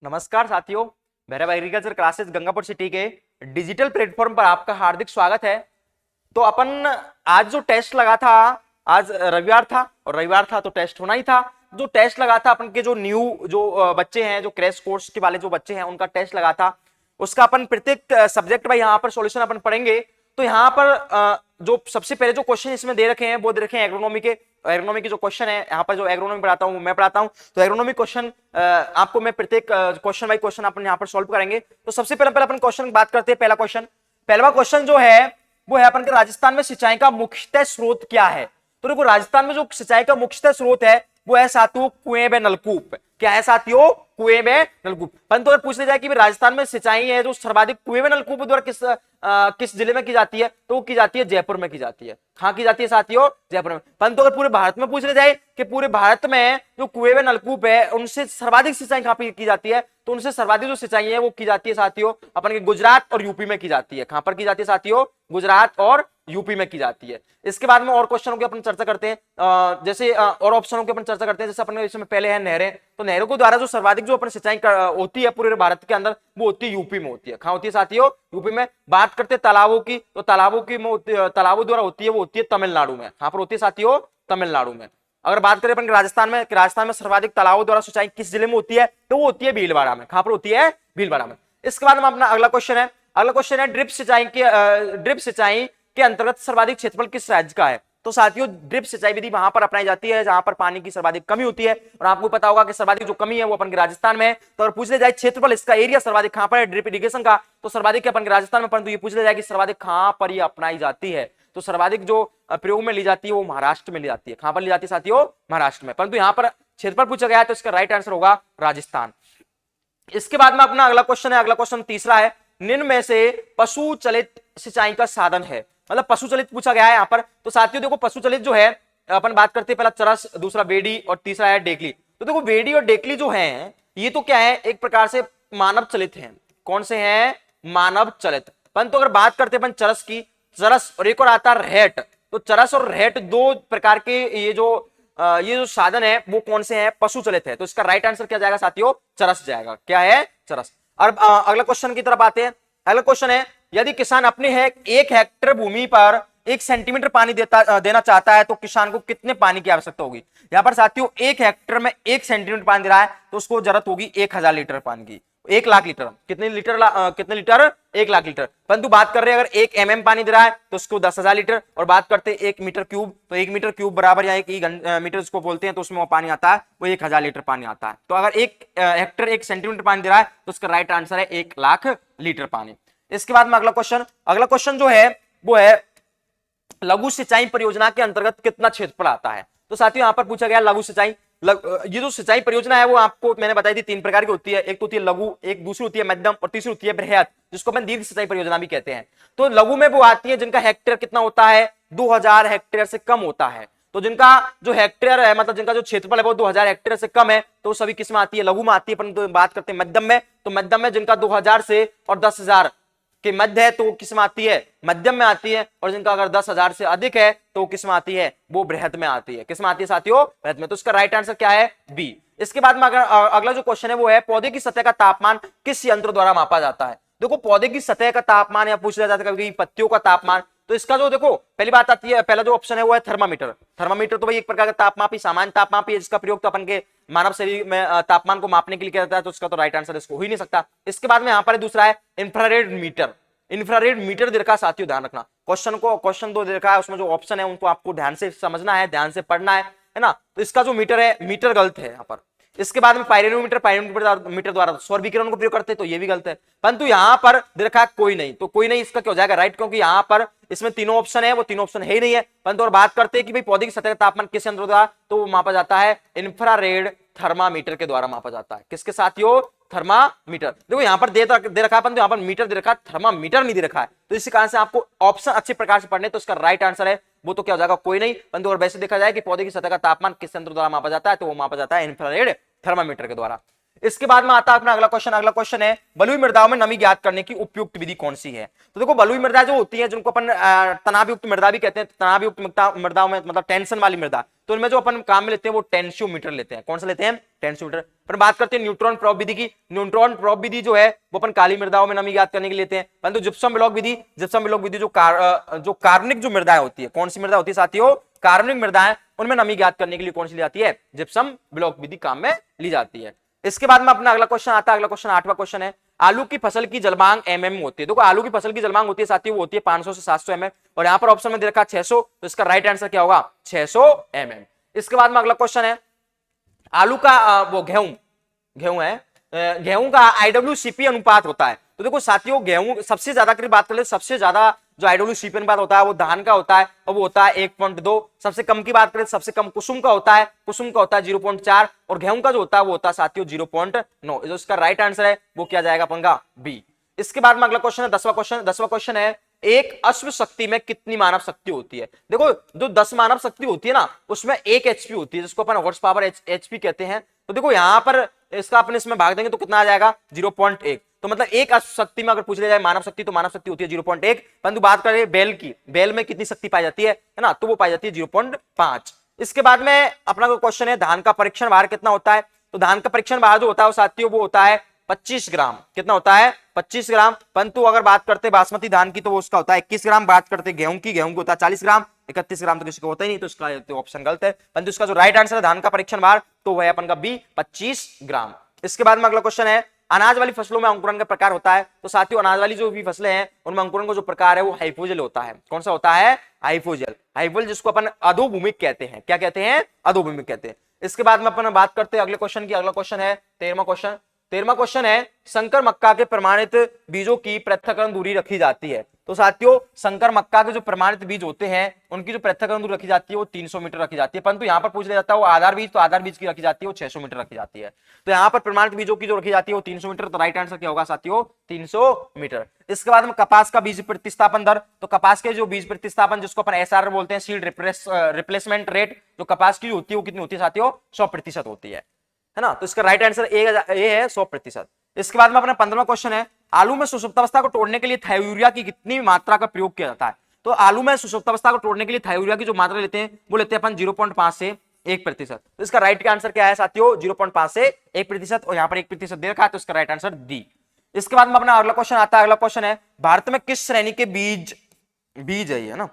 नमस्कार साथियों, Bhairav agriculture classes Gangapur city के डिजिटल प्लेटफॉर्म पर आपका हार्दिक स्वागत है। तो अपन आज जो टेस्ट लगा था, आज रविवार था और रविवार था तो टेस्ट होना ही था। जो टेस्ट लगा था अपन के जो न्यू जो बच्चे हैं, जो क्रैश कोर्स के वाले जो बच्चे हैं, उनका टेस्ट लगा था। उसका अपन प्रत्येक सब्जेक्ट में यहाँ पर सॉल्यूशन अपन पढ़ेंगे। तो यहाँ पर जो सबसे पहले जो क्वेश्चन इसमें दे रखे हैं वो दे रखे हैं एग्रोनॉमी के। एग्रोनॉमी के जो क्वेश्चन है, यहाँ पर जो एग्रोनॉमी पढ़ाता हूँ मैं पढ़ाता हूँ, तो एग्रोनॉमी क्वेश्चन आपको मैं प्रत्येक क्वेश्चन बाय क्वेश्चन अपन यहाँ पर सॉल्व करेंगे। तो सबसे पहले अपन क्वेश्चन की बात करते हैं। पहला क्वेश्चन जो है वो है अपन के राजस्थान में सिंचाई का मुख्यतः स्रोत क्या है। तो देखो, राजस्थान में जो सिंचाई का मुख्यतः स्रोत है वो है साथियों कुएं व नलकूप। क्या है साथियों? कुएं व नलकूप। परंतु अगर पूछ लिया जाए कि राजस्थान में सिंचाई है जो सर्वाधिक कुएं व नलकूप द्वारा किस जिले में की जाती है, तो वो की जाती है जयपुर में की जाती है। कहां की जाती है साथियों? जयपुर में। परंतु अगर पूरे भारत में पूछ लिया जाए कि पूरे भारत में जो कुएं व नलकूप है उनसे सर्वाधिक सिंचाई कहां पर की जाती है, तो उनसे सर्वाधिक जो सिंचाई है वो की जाती है साथियों अपन के गुजरात और यूपी में की जाती है। कहां पर की जाती है साथियों? गुजरात और यूपी में की जाती है। इसके बाद में और क्वेश्चनों की अपन चर्चा करते हैं, जैसे और ऑप्शनों की अपन चर्चा करते हैं। जैसे अपन इसमें पहले है नहरें, तो नहरों के द्वारा जो सर्वाधिक जो अपन सिंचाई होती है पूरे भारत के अंदर, वो होती है यूपी में होती है। कहां होती है साथियों? यूपी में। बात करते हैं तालाबों की, तो तालाबों द्वारा होती है वो होती है तमिलनाडु में। कहां पर होती है साथियों? तमिलनाडु में। अगर बात करें अपन राजस्थान में, राजस्थान में सर्वाधिक तालाबों द्वारा सिंचाई किस जिले में होती है, तो वो होती है भीलवाड़ा में। कहां पर होती है? भीलवाड़ा में। इसके बाद में अपना अगला क्वेश्चन है ड्रिप सिंचाई के अंतर्गत सर्वाधिक क्षेत्रफल किस राज्य का है। तो साथियों, ड्रिप सिंचाई विधि वहां पर अपनाई जाती है जहां पर पानी की सर्वाधिक कमी होती है, और आपको पता होगा कि सर्वाधिक जो कमी है वो अपन के राजस्थान में है। तो अगर पूछ लिया जाए क्षेत्रफल, इसका एरिया सर्वाधिक कहां पर है ड्रिप इरिगेशन का, तो सर्वाधिक अपन के राजस्थान में। परंतु ये पूछ लिया जाए कि सर्वाधिक कहां पर ये अपनाई जाती है, तो सर्वाधिक जो प्रयोग में ली जाती है वो महाराष्ट्र में ली जाती है। कहां पर ली जाती है साथियों? महाराष्ट्र में। परंतु यहां पर क्षेत्रफल पूछा गया है तो इसका राइट आंसर होगा राजस्थान। इसके बाद में अपना अगला क्वेश्चन तीसरा है, निम्न में से पशु चलित सिंचाई का साधन है। मतलब पशु चलित पूछा गया है यहाँ पर। तो साथियों देखो, पशु चलित जो है अपन बात करते हैं, पहला चरस, दूसरा बेड़ी और तीसरा है डेकली। तो देखो, बेड़ी और डेकली जो है ये तो क्या है, एक प्रकार से मानव चलित है। कौन से हैं? मानव चलित। परंतु अगर बात करते हैं अपन चरस की, चरस और एक और आता है रहट। तो चरस और रहट दो प्रकार के ये जो साधन है वो कौन से हैं? पशु चलित है। तो इसका राइट आंसर क्या जाएगा साथियों? चरस जाएगा। क्या है? चरस। और अगला क्वेश्चन की तरफ आते हैं। अगला क्वेश्चन है, यदि किसान अपने 1 हेक्टेयर भूमि पर 1 सेंटीमीटर पानी देना चाहता है तो किसान को कितने पानी की आवश्यकता होगी। यहां पर साथियों 1 हेक्टेयर में 1 सेंटीमीटर पानी दे रहा है तो उसको जरूरत होगी 1000 लीटर पानी की। 1 लाख लीटर। कितने लीटर? 1 लाख लीटर। परंतु बात कर रहे हैं अगर 1 mm पानी दे रहा है तो उसको 10,000 लीटर। और बात करते हैं 1 मीटर क्यूब, तो 1 मीटर क्यूब बराबर या 1 मीटर उसको बोलते हैं, तो उसमें वो पानी आता है वो 1000 लीटर पानी आता है। तो अगर 1 हेक्टेयर 1 सेंटीमीटर पानी दे रहा है तो उसका राइट आंसर है 1 लाख लीटर पानी। इसके बाद में अगला क्वेश्चन जो है वो है लघु सिंचाई परियोजना के अंतर्गत कितना क्षेत्रफल आता है। तो साथियों यहाँ पर पूछा गया लघु सिंचाई। ये जो सिंचाई परियोजना है वो आपको मैंने बताई थी 3 प्रकार की होती है। एक तो होती है लघु, एक दूसरी होती है मध्यम और तीसरी होती है बृहत, जिसको अपन दीर्घ सिंचाई परियोजना भी कहते हैं। तो लघु में वो आती है जिनका हेक्टेयर कितना होता है? 2000 हेक्टेयर से कम होता है। तो जिनका जो हेक्टेयर है, मतलब जिनका जो क्षेत्रफल है वो 2000 हेक्टेयर से कम है, तो सभी किस में आती है? लघु में आती है। परंतु बात करते हैं मध्यम में, तो मध्यम में जिनका 2000 से और 10,000 के मध्य है तो किस में आती है? मध्यम में आती है। और जिनका अगर 10,000 से अधिक है तो किस में आती है? वो बृहत में आती है। किस में आती है साथियों? बृहत में। तो इसका राइट आंसर क्या है? बी। इसके बाद में अगर अगला जो क्वेश्चन है वो है पौधे की सतह का तापमान किस यंत्र द्वारा मापा जाता है। देखो, पौधे की सतह का तापमान या पूछ लिया जाता है कभी पत्तियों का तापमान, तो इसका जो देखो पहली बात आती है, पहला जो ऑप्शन है वो है थर्मामीटर। थर्मामीटर तो भाई एक प्रकार का तापमापी, सामान्य तापमापी है, जिसका प्रयोग तो अपन के मानव शरीर में तापमान को मापने के लिए किया जाता है। तो इसका तो राइट आंसर इसको हो ही नहीं सकता। इसके बाद में यहाँ पर दूसरा है इंफ्रारेड मीटर। इंफ्रारेड मीटर दे रखा है साथियों, ध्यान रखना। क्वेश्चन दो दे रखा है, उसमें जो ऑप्शन है उनको आपको ध्यान से समझना है, ध्यान से पढ़ना है ना। तो इसका जो मीटर है, मीटर गलत है यहाँ पर। इसके बाद में पायरोनोमीटर द्वारा सौर विकिरण को प्रयोग करते हैं, तो ये भी गलत है। परंतु यहाँ पर दे रखा है कोई नहीं, तो कोई नहीं इसका क्या हो जाएगा? राइट, क्योंकि यहाँ पर इसमें तीनों ऑप्शन है, वो तीनों ऑप्शन है ही नहीं है। परंतु और बात करते हैं कि भाई पौधे की सतह का तापमान किस यंत्र द्वारा, तो वो मापा जाता है इंफ्रारेड थर्मामीटर के द्वारा मापा जाता है। किसके साथियों? थर्मामीटर। देखो यहाँ पर दे रखा है, परंतु यहाँ पर मीटर दे रखा है, थर्मामीटर नहीं दे रखा है। तो इसी कारण से आपको ऑप्शन अच्छे प्रकार से पढ़ने, तो इसका राइट आंसर है वो तो क्या हो जाएगा? कोई नहीं। परंतु और वैसे देखा जाए कि पौधे की सतह का तापमान किस यंत्र द्वारा मापा जाता है, तो वो मापा जाता है इंफ्रारेड थर्मामीटर के द्वारा। इसके बाद में आता है अपना अगला क्वेश्चन। अगला क्वेश्चन है बलुई मृदाओं में नमी ज्ञात करने की उपयुक्त विधि कौन सी है। तो देखो बलुई मृदा जो होती है, जिनको अपन तनाव युक्त मृदा भी कहते हैं, तनाव युक्त मृदाओं में मतलब टेंशन वाली मृदा, तो उनमें जो अपन काम में लेते हैं वो टेंशियोमीटर लेते हैं। कौन सा लेते हैं? टेंशियोमीटर। पर बात करते हैं न्यूट्रॉन प्रोब विधि की। न्यूट्रॉन प्रोब विधि जो है वो अपन काली मृदाओं में नमी ज्ञात करने के लिए लेते हैं। परंतु जिप्सम ब्लॉक विधि, जिप्सम ब्लॉक विधि जो कार्बनिक जो मृदाएं होती है, कौन सी मृदा होती है साथियों? कार्बनिक मृदाएं, उनमें नमी ज्ञात करने के लिए कौन सी ली जाती है? जिप्सम ब्लॉक विधि काम में ली जाती है। इसके बाद में अपना अगला क्वेश्चन आता है। अगला क्वेश्चन 8वां क्वेश्चन है, आलू की फसल की जलमांग mm होती है। देखो आलू की फसल की जलमांग होती है साथियों, वो होती है 500 से 700 mm, और यहाँ पर ऑप्शन में दे रखा 600, तो इसका राइट आंसर क्या होगा? 600 mm। इसके बाद में अगला क्वेश्चन है, आलू का वो गेहूं है, गेहूं का IWCP अनुपात होता है। तो देखो साथियों गेहूं सबसे ज्यादा की बात कर ले, सबसे ज्यादा जो IWCP अनुपात होता है वो धान का होता है, और वो होता है 1.2। सबसे कम की बात करें, सबसे कम कुसुम का होता है, कुसुम का होता है 0.4, और गेहूं का जो होता है वो होता है साथियों 0.9। जो इसका राइट आंसर है वो क्या जाएगा अपन का? बी। इसके बाद में अगला क्वेश्चन है 10वां क्वेश्चन। 10वां क्वेश्चन है, एक अश्व शक्ति में कितनी मानव शक्ति होती है। देखो जो 10 मानव शक्ति होती है ना, उसमें 1 HP होती है, जिसको अपन हॉर्स पावर HP कहते हैं। तो देखो यहां पर इसका अपन इसमें भाग देंगे तो कितना आ जाएगा? 0.1। तो मतलब एक अश्व शक्ति में अगर पूछ लिया जाए मानव शक्ति, तो मानव शक्ति होती है 0.1। परंतु बात करें बैल की, बैल में कितनी शक्ति पाई जाती है ना, तो वो पाई जाती है 0.5। इसके बाद में अपना क्वेश्चन है, धान का परीक्षण भार कितना होता है। तो धान का परीक्षण भार जो होता है वो साथियों वो होता है 25 ग्राम। कितना होता है? 25 ग्राम। परंतु अगर बात करते बासमती धान की तो वो उसका होता है 21 ग्राम। बात करते गेहूं की होता है 40 ग्राम। 31 ग्राम तो किसी को होता ही नहीं, तो इसका तो ऑप्शन गलत है। परंतु इसका जो राइट आंसर है धान का परीक्षण भार, तो वह अपन का बी 25 ग्राम। इसके बाद में अगला क्वेश्चन है, अनाज वाली फसलों में अंकुरन का प्रकार होता है। तो साथियों अनाज वाली जो भी फसलें हैं उनमें अंकुरन का जो प्रकार है वो हाइपोजेल होता है। कौन सा होता है? हाइपोजेल। हाइपोजेल जिसको अपन अधोभूमिक कहते हैं। क्या कहते हैं? अधोभूमिक कहते हैं। इसके बाद में अपन बात करते हैं अगले क्वेश्चन की। अगला क्वेश्चन है 13वां क्वेश्चन। 13वां क्वेश्चन है, संकर मक्का के प्रमाणित बीजों की पृथक्करण दूरी रखी जाती है। तो साथियों संकर मक्का के जो प्रमाणित बीज होते हैं उनकी जो पृथक्करण दूरी रखी जाती है वो 300 मीटर रखी जाती है। परंतु यहाँ पर पूछ लिया जाता है वो आधार बीज, तो आधार बीज की रखी जाती है वो 600 मीटर रखी जाती है। तो यहाँ पर प्रमाणित बीजों की जो रखी जाती है वो 300 मीटर। तो राइट आंसर क्या होगा साथियों? 300 मीटर। इसके बाद में कपास का बीज प्रतिस्थापन दर। तो कपास के जो बीज प्रतिस्थापन जिसको अपन SR बोलते हैं, सीड रिप्लेसमेंट रेट, जो कपास की होती है वो कितनी होती है साथियों? 100% होती है ना। तो इसका राइट आंसर ए है 100%। इसके बाद में अपना 15वां क्वेश्चन है, आलू में सुषुप्तावस्था को तोड़ने के लिए थायोयूरिया की कितनी मात्रा का प्रयोग किया जाता है। तो आलू में सुषुप्तावस्था को तोड़ने के लिए थायोयूरिया की जो मात्रा लेते हैं वो लेते हैं अपन 0.5 से 1%। तो इसका राइट आंसर क्या है साथियों? 0.5 से 1%, और यहाँ पर 1% दे रखा है, तो इसका राइट आंसर डी। इसके बाद में अपना अगला क्वेश्चन आता है। अगला क्वेश्चन है, भारत में किस श्रेणी के बीज है ना,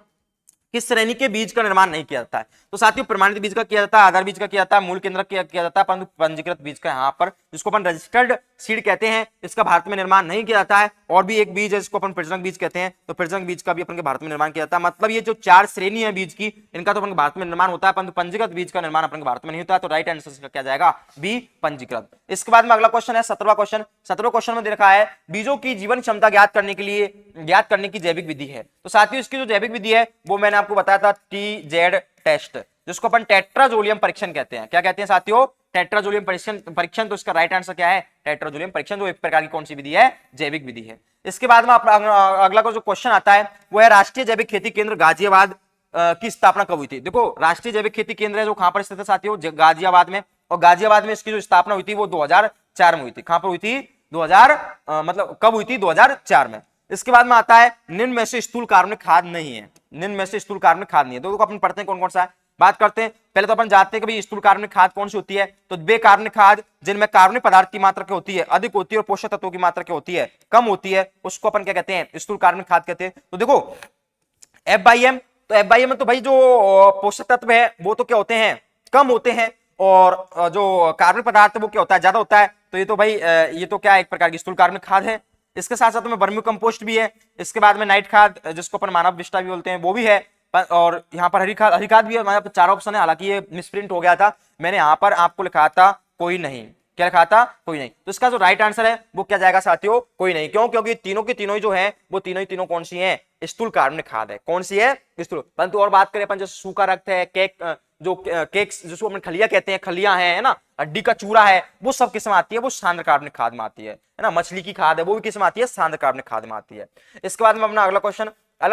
किस श्रेणी के बीज का निर्माण नहीं किया जाता है। तो साथियों प्रमाणित बीज का किया जाता है, आधार बीज का किया जाता है, मूल केंद्रक किया जाता है, परंतु पंजीकृत बीज का यहाँ पर जिसको अपन रजिस्टर्ड सीड कहते हैं, इसका भारत में निर्माण नहीं किया जाता है। और भी एक बीज है जिसको अपन प्रजनक बीज कहते हैं, तो प्रजनक बीज का भी अपन के भारत में निर्माण किया जाता है। मतलब ये जो 4 श्रेणी है बीज की, इनका तो अपन के भारत में निर्माण होता है, परंतु पंजीकृत बीज का निर्माण अपन के भारत में नहीं होता है। तो राइट आंसर क्या जाएगा? बी पंजीकृत। इसके बाद में अगला क्वेश्चन है 17वां क्वेश्चन। 17वें क्वेश्चन में दे रखा है, बीजों की जीवन क्षमता ज्ञात करने की जैविक विधि है। तो साथियों इसकी जो जैविक विधि है वो मैंने आपको बताया था, TZ टेस्ट, जिसको अपन टेट्राजोलियम परीक्षण कहते हैं। क्या कहते हैं साथियों? टेट्राजोलियम परीक्षण। तो इसका राइट आंसर क्या है? टेट्राजोलियम परीक्षण, जो एक प्रकार की कौन सी विधि है? जैविक विधि है। इसके बाद में अगला जो क्वेश्चन आता है वो है, राष्ट्रीय जैविक खेती केंद्र गाजियाबाद की स्थापना कब हुई थी। देखो राष्ट्रीय जैविक खेती केंद्र है जो कहां पर स्थित है साथियों? गाजियाबाद में। और गाजियाबाद में इसकी जो स्थापना हुई थी वो 2004 में हुई थी। कहां पर हुई थी? मतलब कब हुई थी? 2004 में। इसके बाद में आता है, निम्न में से स्थूल कार्बनिक खाद नहीं है। निम्न में से स्थूल कार्बनिक खाद नहीं है। तो अपन पढ़ते हैं कौन कौन सा है, बात करते हैं। पहले तो अपन जानते हैं कि भाई स्थूल कार्बनिक खाद कौन सी होती है। तो वे कार्बनिक खाद जिनमें कार्बनिक पदार्थ की मात्रा क्या होती है? अधिक होती है, और पोषक तत्वों की मात्रा क्या होती है? कम होती है, उसको अपन क्या कहते हैं? स्थूल कार्बनिक खाद कहते हैं। तो देखो FYM, तो FYM में तो भाई जो पोषक तत्व है वो तो क्या होते हैं? कम होते हैं, और जो कार्बनिक पदार्थ वो क्या होता है? ज्यादा होता है। तो ये तो भाई ये तो क्या एक प्रकार की स्थूल कार्बनिक खाद है। इसके साथ साथ में वर्मी कंपोस्ट भी है। इसके बाद में नाइट खाद जिसको अपन मानव विष्टा भी बोलते हैं वो भी है, और यहाँ पर हरी खाद भी है। हमारे 4 ऑप्शन है, हालांकि ये मिसप्रिंट हो गया था, मैंने यहाँ पर आपको लिखा था कोई नहीं। क्या लिखा था? कोई नहीं। तो इसका जो राइट आंसर है वो क्या जाएगा साथियों? कोई नहीं। क्यों? क्योंकि तीनों की तीनों ही जो है वो तीनों कौन सी है? स्थूल कार्बनिक खाद है। कौन सी है? स्थूल। परंतु और बात करें अपन जैसे सूखा रक्त है, केक्स जिसको अपन खलिया कहते हैं, खलिया है ना, हड्डी का चूरा है, वो सब किस में आती है? वो सांद्र कार्बनिक खाद में आती है ना। मछली की खाद है वो भी किस में आती है? सांद्र कार्बनिक खाद में आती है। इसके बाद में अपना अगला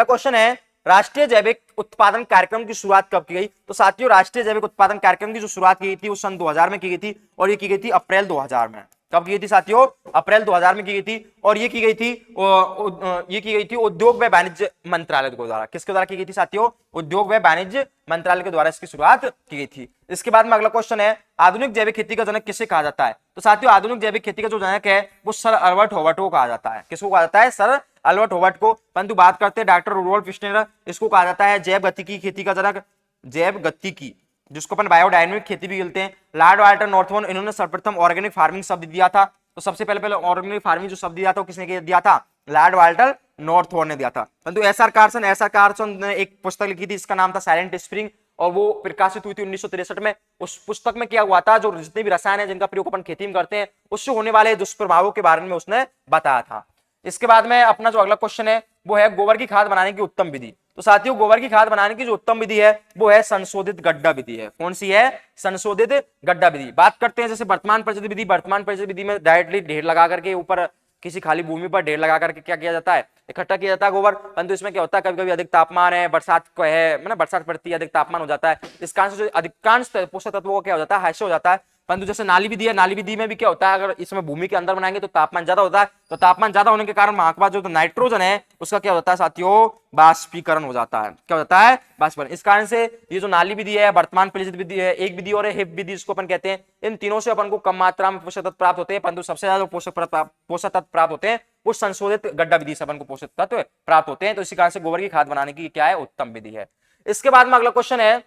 क्वेश्चन है, राष्ट्रीय जैविक उत्पादन कार्यक्रम की शुरुआत कब की गई। तो साथियों राष्ट्रीय जैविक उत्पादन कार्यक्रम की जो शुरुआत की गई थी वो सन 2000 में की गई थी, और ये की गई थी अप्रैल 2000 में। कब की गई थी साथियों? अप्रैल 2000 में की गई थी। और ये की गई थी उद्योग व वाणिज्य मंत्रालय के द्वारा। किसके द्वारा की गई थी साथियों? उद्योग व वाणिज्य मंत्रालय के द्वारा इसकी शुरुआत की गई थी। इसके बाद में अगला क्वेश्चन है, आधुनिक जैविक खेती का जनक किसे कहा जाता है? तो साथियों आधुनिक जैविक खेती का जो जनक है वो सर अल्बर्ट हॉबर्ट को कहा जाता है। किसको कहा जाता है? सर अल्बर्ट हॉबर्ट को। परंतु बात करते हैं डॉक्टर रूडोल्फ स्टेनर, इसको कहा जाता है जैव गतिकी खेती का जनक, जैव गतिकी, जिसको अपन बायोडायनेमिक खेती भी बोलते हैं। लॉर्ड वाल्टर नॉर्थवन, इन्होंने सर्वप्रथम ऑर्गेनिक फार्मिंग शब्द दिया था। तो सबसे पहले ऑर्गेनिक फार्मिंग जो शब्द दिया था किसने दिया था? लॉर्ड वाल्टर नॉर्थवन ने दिया था। परंतु एस आर कार्सन ने एक पुस्तक लिखी थी, इसका नाम था साइलेंट स्प्रिंग, और वो प्रकाशित हुई थी 1963 में। उस पुस्तक में क्या हुआ था, जो जितने भी रसायन है जिनका प्रयोग अपन खेती में करते हैं उससे होने वाले दुष्प्रभावों के बारे में उसने बताया था। इसके बाद में अपना जो अगला क्वेश्चन है वो है गोबर की खाद बनाने की उत्तम विधि। तो साथियों गोबर की खाद बनाने की जो उत्तम विधि है वो है संशोधित गड्ढा विधि है। कौन सी है? संशोधित गड्ढा विधि। बात करते हैं जैसे वर्तमान परिचित विधि। वर्तमान परिचित विधि में डायरेक्टली ढेर लगा करके ऊपर किसी खाली भूमि पर ढेर लगा करके क्या किया जाता है? इकट्ठा किया जाता है गोबर। परंतु इसमें क्या होता है, कभी कभी अधिक तापमान है, बरसात को है, मतलब बरसात पड़ती है, अधिक तापमान हो जाता है, इस कारण से जो अधिकांश पोषक तत्वों को क्या हो जाता है? हास्य हो जाता है। परंतु जैसे नाली विधि है, नाली विधि में भी क्या होता है, अगर इसमें भूमि के अंदर बनाएंगे तो तापमान ज्यादा होता है, तो तापमान ज्यादा होने के कारण वहां के बाद जो नाइट्रोजन है उसका क्या होता है साथियों? बाष्पीकरण हो जाता है। क्या हो जाता है? बाष्पीकरण। इस कारण से ये जो नाली विधि है, वर्तमान परिचित विधि है, एक विधि और हिप विधि जिसको अपन कहते हैं, इन तीनों से अपन को कम मात्रा में पोषक तत्व प्राप्त होते हैं, परंतु सबसे ज्यादा पोषक तत्व प्राप्त होते हैं उस संशोधित गड्ढा विधि से अपन को पोषक तत्व प्राप्त होते हैं। तो इसी कारण से गोबर की खाद बनाने की क्या है? उत्तम विधि है। इसके बाद में अगला क्वेश्चन है,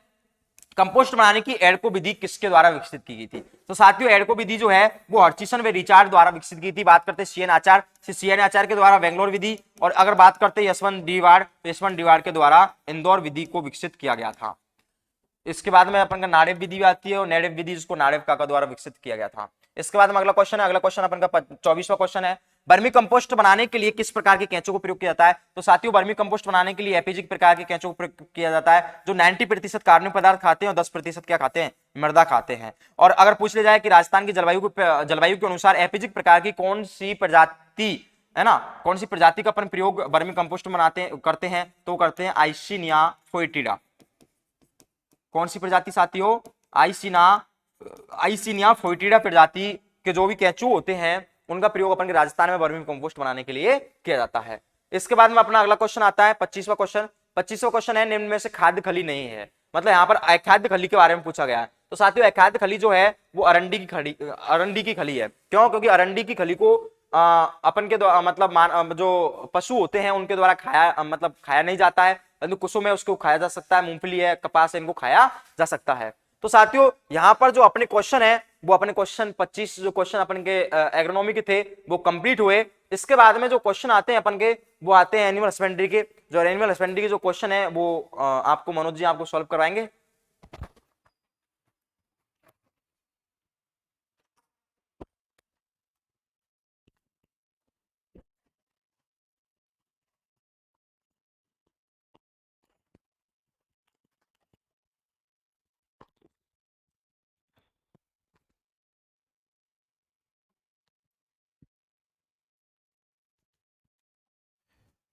कंपोस्ट बनाने की एडको विधि किसके द्वारा विकसित की गई थी? तो साथियों एडको विधि जो है वो हर्चिसन व रिचार्ड द्वारा विकसित की थी। बात करते हैं सीएन आचार्य के द्वारा बेंगलोर विधि, और अगर बात करते हैं यशवंत डीवाड़ के द्वारा इंदौर विधि को विकसित किया गया था। इसके बाद में अपन का नाडेव विधि भी आती है, और नेडेव विधि जिसको नाडेव काका द्वारा विकसित किया गया था। इसके बाद में अगला क्वेश्चन है, अगला क्वेश्चन अपन का 24वां क्वेश्चन है, वर्मी कंपोस्ट बनाने के लिए किस प्रकार के केंचों को प्रयोग किया जाता है? तो साथियों वर्मी कंपोस्ट बनाने के लिए एपीजी प्रकार के केंचों को प्रयोग किया जाता है, जो 90% कार्बनिक पदार्थ खाते हैं और 10% क्या खाते हैं? मृदा खाते हैं। और अगर पूछ लिया जाए कि राजस्थान की जलवायु के अनुसार एपीजी प्रकार की कौन सी प्रजाति है ना, कौन सी प्रजाति का अपन प्रयोग वर्मी कंपोस्ट करते हैं, तो करते हैं आइसिनिया फोएटिडा। कौन सी प्रजाति साथियों? आइसिनिया फोएटिडा प्रजाति के जो भी केंचू होते हैं उनका प्रयोग अपन के राजस्थान में वर्मी कंपोस्ट बनाने के लिए किया जाता है। इसके बाद में अपना अगला क्वेश्चन आता है 25वां क्वेश्चन है, निम्न में से खाद्य खली नहीं है। मतलब यहाँ पर अखाद्य खली के बारे में पूछा गया है। तो साथियों अखाद्य खली जो है वो अरंडी की खली है। क्यों? क्योंकि अरंडी की खली को अपन के मतलब जो पशु होते हैं उनके द्वारा खाया नहीं जाता है, परंतु कुसुम है उसको खाया जा सकता है, मूंगफली है, कपास है, इनको खाया जा सकता है। तो साथियों यहाँ पर जो अपने क्वेश्चन है वो अपने क्वेश्चन 25 जो क्वेश्चन अपन के एग्रोनॉमी के थे वो कंप्लीट हुए। इसके बाद में जो क्वेश्चन आते हैं अपन के वो आते हैं एनिमल हस्बेंड्री के। जो एनिमल हस्बेंड्री के जो क्वेश्चन है वो आपको मनोज जी आपको सॉल्व करवाएंगे।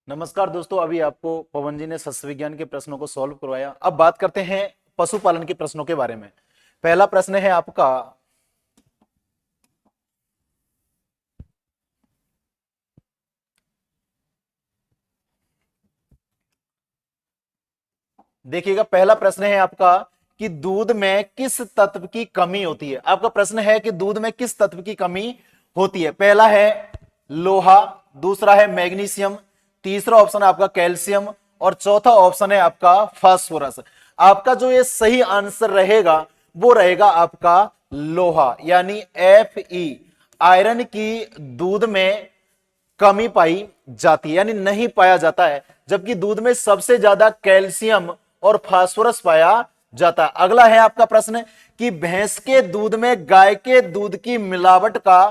नमस्कार दोस्तों, अभी आपको पवन जी ने सस्य विज्ञान के प्रश्नों को सॉल्व करवाया। अब बात करते हैं पशुपालन के प्रश्नों के बारे में। पहला प्रश्न है आपका, देखिएगा पहला प्रश्न है आपका कि दूध में किस तत्व की कमी होती है। आपका प्रश्न है कि दूध में किस तत्व की कमी होती है। पहला है लोहा, दूसरा है मैग्नीशियम, तीसरा ऑप्शन है आपका कैल्शियम, और चौथा ऑप्शन है आपका फास्फोरस। आपका जो ये सही आंसर रहेगा वो रहेगा आपका लोहा, यानी Fe। आयरन की दूध में कमी पाई जाती है, यानी नहीं पाया जाता है, जबकि दूध में सबसे ज्यादा कैल्शियम और फास्फोरस पाया जाता है। अगला है आपका प्रश्न कि भैंस के दूध में गाय के दूध की मिलावट का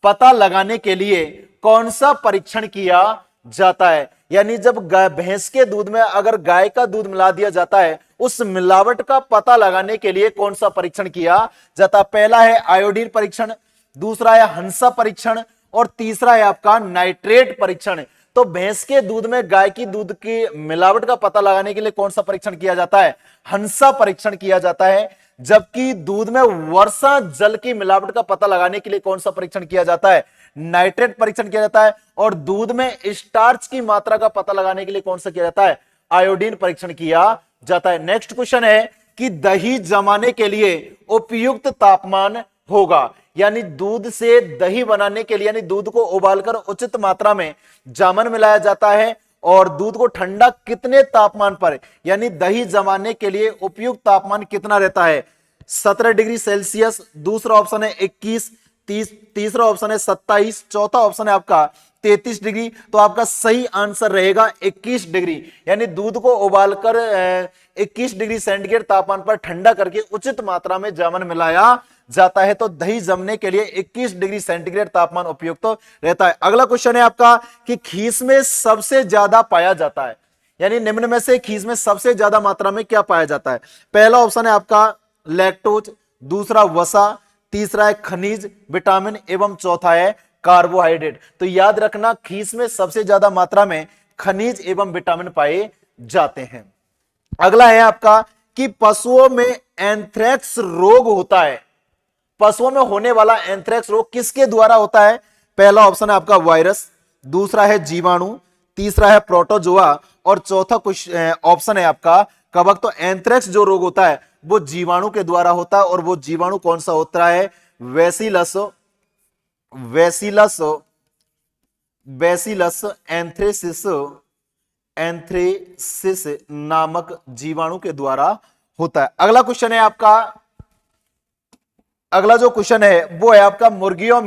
पता लगाने के लिए कौन सा परीक्षण किया जाता है। यानी जब भैंस के दूध में अगर गाय का दूध मिला दिया जाता है, उस मिलावट का पता लगाने के लिए कौन सा परीक्षण किया जाता है। पहला है आयोडीन परीक्षण, दूसरा है हंसा परीक्षण, और तीसरा है आपका नाइट्रेट परीक्षण। तो भैंस के दूध में गाय की दूध की मिलावट का पता लगाने के लिए कौन सा परीक्षण किया जाता है? हंसा परीक्षण किया जाता है। जबकि दूध में वर्षा जल की मिलावट का पता लगाने के लिए कौन सा परीक्षण किया जाता है? नाइट्रेट परीक्षण किया जाता है। और दूध में स्टार्च की मात्रा का पता लगाने के लिए कौन सा किया जाता है? आयोडीन परीक्षण किया जाता है। नेक्स्ट क्वेश्चन है कि दही जमाने के लिए उपयुक्त तापमान होगा, यानी दूध से दही बनाने के लिए, यानी दूध को उबालकर उचित मात्रा में जामन मिलाया जाता है और दूध को ठंडा कितने तापमान पर, यानी दही जमाने के लिए उपयुक्त तापमान कितना रहता है? 17 डिग्री सेल्सियस, दूसरा ऑप्शन है 21, तीसरा ऑप्शन है 27, चौथा ऑप्शन है आपका 33 डिग्री। तो आपका सही आंसर रहेगा 21 डिग्री, यानी दूध को उबालकर 21 डिग्री सेंटीग्रेड तापमान पर ठंडा करके उचित मात्रा में जामन मिलाया जाता है। तो दही जमने के लिए 21 डिग्री सेंटीग्रेड तापमान उपयुक्त तो रहता है। अगला क्वेश्चन है आपका कि खीस में सबसे ज्यादा पाया जाता है, यानी निम्न में से खीस में सबसे ज्यादा मात्रा में क्या पाया जाता है? पहला ऑप्शन है आपका लैक्टोज, दूसरा वसा, तीसरा है खनिज विटामिन एवं चौथा है कार्बोहाइड्रेट। तो याद रखना खीस में सबसे ज्यादा मात्रा में खनिज एवं विटामिन पाए जाते हैं। अगला है आपका कि पशुओं में एंथ्रेक्स रोग होता है, पशुओं में होने वाला एंथ्रेक्स रोग किसके द्वारा होता है? पहला ऑप्शन है आपका वायरस, दूसरा है जीवाणु, तीसरा है प्रोटोजोआ और चौथा कुछ ऑप्शन है आपका कवक। तो एंथ्रेक्स जो रोग होता है वो जीवाणु के द्वारा होता है और वो जीवाणु कौन सा होता है? बैसिलस एंथ्रेसिस नामक जीवाणु के द्वारा होता है। अगला क्वेश्चन है आपका, अगला जो क्वेश्चन है वो है आपका मुर्गियों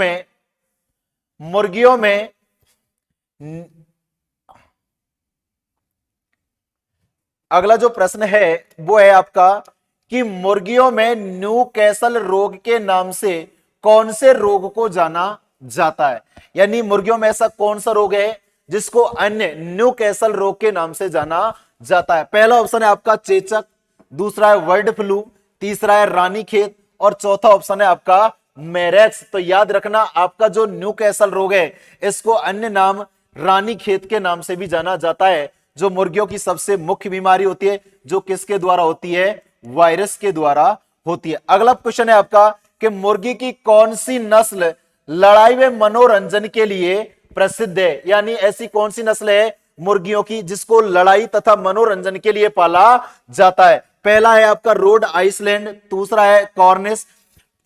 में अगला जो प्रश्न है वो है आपका कि मुर्गियों में न्यूकैसल रोग के नाम से कौन से रोग को जाना जाता है? यानी मुर्गियों में ऐसा कौन सा रोग है जिसको अन्य न्यूकैसल रोग के नाम से जाना जाता है? पहला ऑप्शन है आपका चेचक, दूसरा है बर्ड फ्लू, तीसरा है रानीखेत और चौथा ऑप्शन है आपका मेरेक्स। तो याद रखना आपका जो न्यूकैसल रोग है इसको अन्य नाम रानीखेत के नाम से भी जाना जाता है, जो मुर्गियों की सबसे मुख्य बीमारी होती है, जो किसके द्वारा होती है? वायरस के द्वारा होती है। अगला क्वेश्चन है आपका कि मुर्गी की कौन सी नस्ल लड़ाई व मनोरंजन के लिए प्रसिद्ध है? यानी ऐसी कौन सी नस्ल है मुर्गियों की जिसको लड़ाई तथा मनोरंजन के लिए पाला जाता है? पहला है आपका रोड आइसलैंड, दूसरा है कॉर्निश,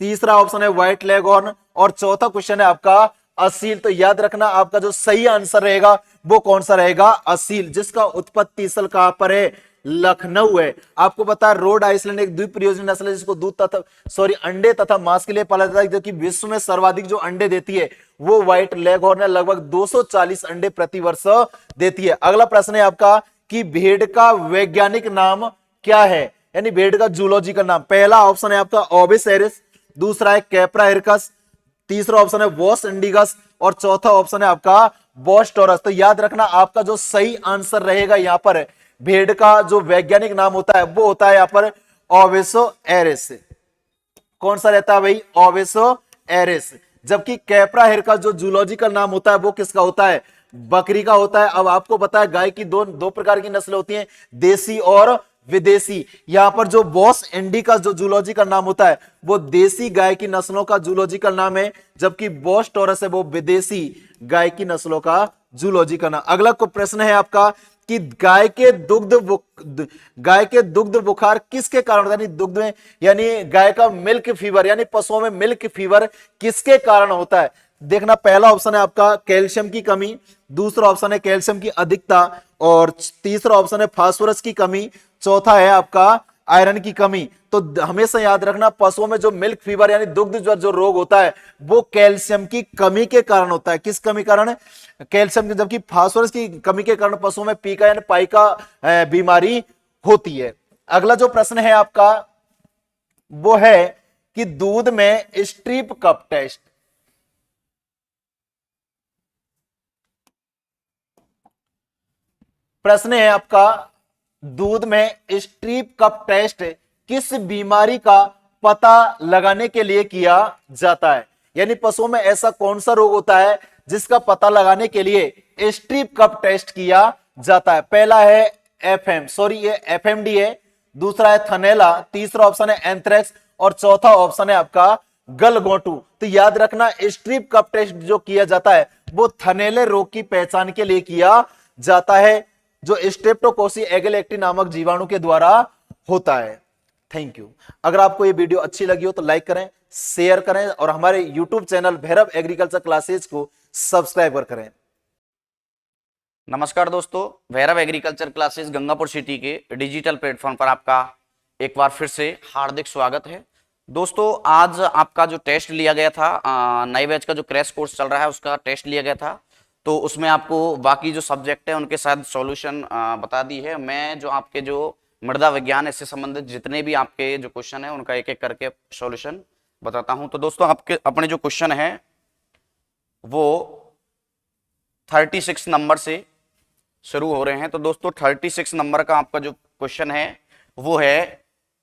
तीसरा ऑप्शन है व्हाइट लेगहॉर्न और चौथा क्वेश्चन है आपका असील। तो याद रखना आपका जो सही आंसर रहेगा वो कौन सा रहेगा? असील, जिसका उत्पत्ति स्थल कहां पर है? लखनऊ है। आपको पता है रोड आइसलैंड एक द्विप्रयोजनी नस्ल है जिसको दूध तथा अंडे तथा मांस के लिए पाला जाता है, जो कि विश्व में सर्वाधिक जो अंडे देती है वो व्हाइट लेगहॉर्न है, लगभग 240 अंडे प्रति वर्ष देती है। अगला प्रश्न है आपका कि भेड़ का वैज्ञानिक नाम क्या है? यानी भेड़ का जूलॉजिकल नाम। पहला ऑप्शन है आपका ओबिस एरिस, दूसरा है कैप्रा हिरकस, तीसरा ऑप्शन है बॉस इंडिगस और चौथा ऑप्शन है आपका बॉस टोरस। तो याद रखना आपका जो सही आंसर रहेगा यहां पर भेड़ का जो वैज्ञानिक नाम होता है वो होता है यहां पर ओविसो एरिस। कौन सा रहता है भाई? ओविसो एरिस। जबकि कैप्रा हिरकस जो जूलॉजिकल नाम होता है वो किसका होता है? बकरी का होता है। अब आपको पता है गाय की दो प्रकार की नस्लें होती हैं, देसी और विदेशी। यहां पर जो बॉस इंडिकस जो जूलॉजिकल नाम होता है वो देसी गाय की नस्लों का जूलॉजिकल नाम है, जबकि बॉस टोरस है वो विदेशी गाय की नस्लों का जूलॉजिकल नाम। अगला प्रश्न है आपका कि गाय के दुग्ध बुखार किसके कारण, यानी दुग्ध में यानी गाय का मिल्क फीवर यानी पशुओं में मिल्क फीवर किसके कारण होता है? देखना पहला ऑप्शन है आपका कैल्शियम की कमी, दूसरा ऑप्शन है कैल्शियम की अधिकता और तीसरा ऑप्शन है फास्फोरस की कमी, चौथा है आपका आयरन की कमी। तो हमेशा याद रखना पशुओं में जो मिल्क फीवर यानी दुग्ध ज्वर जो रोग होता है वो कैल्शियम की कमी के कारण होता है। किस कमी कारण? कैल्शियम की। जबकि फास्फोरस की कमी के कारण पशुओं में पीका यानी पाइका बीमारी होती है। अगला जो प्रश्न है आपका वो है कि दूध में स्ट्रिप कप टेस्ट, प्रश्न है आपका दूध में स्ट्रिप कप टेस्ट किस बीमारी का पता लगाने के लिए किया जाता है? यानी पशुओं में ऐसा कौन सा रोग होता है जिसका पता लगाने के लिए स्ट्रिप कप टेस्ट किया जाता है? पहला है ये एफएमडी है, दूसरा है थनेला, तीसरा ऑप्शन है एंथ्रेक्स और चौथा ऑप्शन है आपका गलगोटू। तो याद रखना, स्ट्रिप कप टेस्ट जो किया जाता है वो थनैले रोग की पहचान के लिए किया जाता है, जो स्ट्रेप्टोकोसी एगेलेक्टी नामक जीवाणु के द्वारा होता है। Thank you. अगर आपको ये वीडियो अच्छी लगी हो तो लाइक करें, शेयर करें और हमारे YouTube channel Bhairav agriculture classes को सब्सक्राइब करें। नमस्कार दोस्तों, Bhairav agriculture classes Gangapur city के डिजिटल प्लेटफॉर्म पर आपका एक बार फिर से हार्दिक स्वागत है। दोस्तों, आज आपका जो टेस्ट लिया गया था, नए बैच का जो क्रैश कोर्स चल रहा है उसका टेस्ट लिया गया था, तो उसमें आपको बाकी जो सब्जेक्ट है उनके साथ सॉल्यूशन बता दी है। मैं जो आपके जो मृदा विज्ञान इससे संबंधित जितने भी आपके जो क्वेश्चन है उनका एक एक करके सॉल्यूशन बताता हूं। तो दोस्तों, आपके अपने जो क्वेश्चन है वो 36 नंबर से शुरू हो रहे हैं। तो दोस्तों, 36 नंबर का आपका जो क्वेश्चन है वो है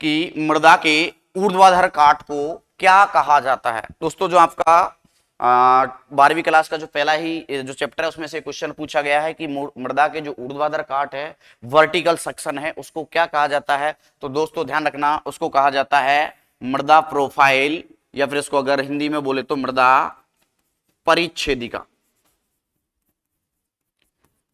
कि मृदा के ऊर्ध्वाधर काट को क्या कहा जाता है। दोस्तों, जो आपका 12वीं क्लास का जो पहला ही जो चैप्टर है उसमें से क्वेश्चन पूछा गया है कि मृदा के जो ऊर्ध्वाधर काट है, वर्टिकल सेक्शन है, उसको क्या कहा जाता है। तो दोस्तों ध्यान रखना, उसको कहा जाता है मृदा प्रोफाइल, या फिर इसको अगर हिंदी में बोले तो मृदा परिच्छेदिका।